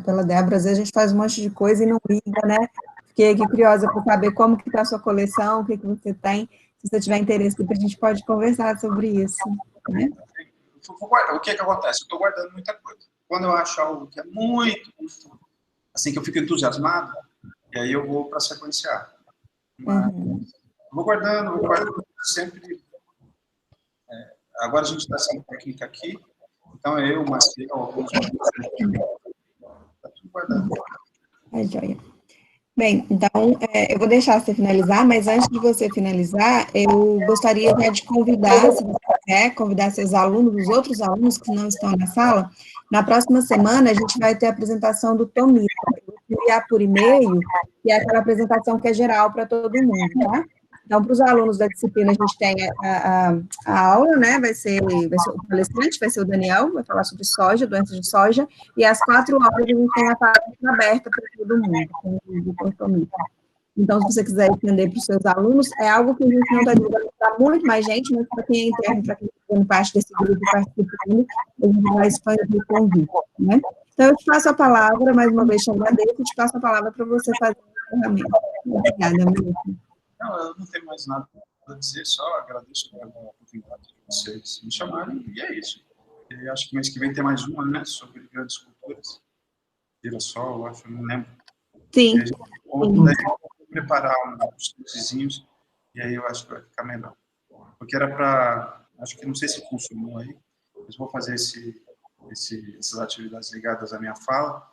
pela Débora. Às vezes a gente faz um monte de coisa e não liga, né? Fiquei aqui curiosa para saber como que está a sua coleção, o que você tem. Se você tiver interesse, a gente pode conversar sobre isso, né? O que acontece? Eu estou guardando muita coisa. Quando eu acho algo que é muito, assim, que eu fico entusiasmado, e aí eu vou para sequenciar. Mas vou guardando sempre. Agora a gente está sem técnica aqui, então eu, o Marcelo, alguns está tudo guardado. É joia. Bem, então, eu vou deixar você finalizar, mas antes de você finalizar, eu gostaria de convidar, se você quiser, convidar seus alunos, os outros alunos que não estão na sala. Na próxima semana, a gente vai ter a apresentação do Tomita. Eu vou enviar por e-mail, que é aquela apresentação que é geral para todo mundo, tá? Então, para os alunos da disciplina, a gente tem a aula, né? Vai ser o palestrante, vai ser o Daniel, vai falar sobre soja, doenças de soja, e às 4 horas a gente tem a palestra aberta para todo mundo, com o Dr. Tomita. Então, se você quiser estender para os seus alunos, é algo que a gente não está divulgando para muito mais gente, mas para quem é interno, para quem está fazendo parte desse grupo participando, a gente vai expandir o convite, né? Então, eu te passo a palavra, mais uma vez te agradeço, e te passo a palavra para você fazer o encerramento. Obrigada, Milton. Não, eu não tenho mais nada a dizer, só agradeço a oportunidade de vocês me chamarem, e é isso. E acho que mês que vem tem mais uma, né, sobre grandes culturas. Girassol, eu acho, não lembro. Sim. E a gente vamos preparar uns cursinhos, e aí eu acho que vai ficar melhor. Porque era para, acho que não sei se funcionou aí, depois vou fazer essas atividades ligadas à minha fala,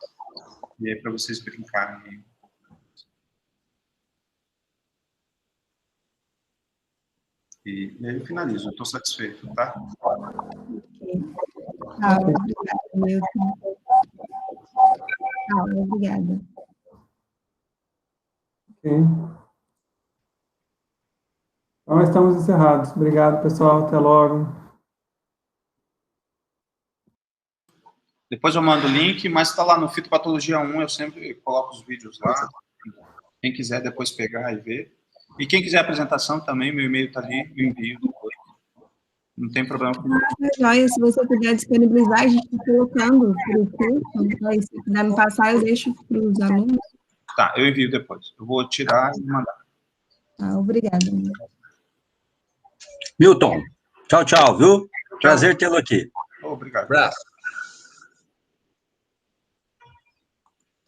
e aí para vocês brincarem. E aí eu finalizo, eu estou satisfeito, tá? Ok. Ah, obrigada, Milton. Ah, obrigada. Ok. Então, estamos encerrados. Obrigado, pessoal. Até logo. Depois eu mando o link, mas está lá no Fitopatologia 1, eu sempre coloco os vídeos lá. Quem quiser depois pegar e ver. E quem quiser a apresentação também, meu e-mail está ali, eu envio depois. Não tem problema comigo. Joia, se você puder disponibilizar, a gente está colocando para o curso, aí se puder me passar, eu deixo para os alunos. Tá, eu envio depois. Eu vou tirar e mandar. Ah, obrigada. Milton, tchau, tchau, viu? Prazer tê-lo aqui. Obrigado. Abraço.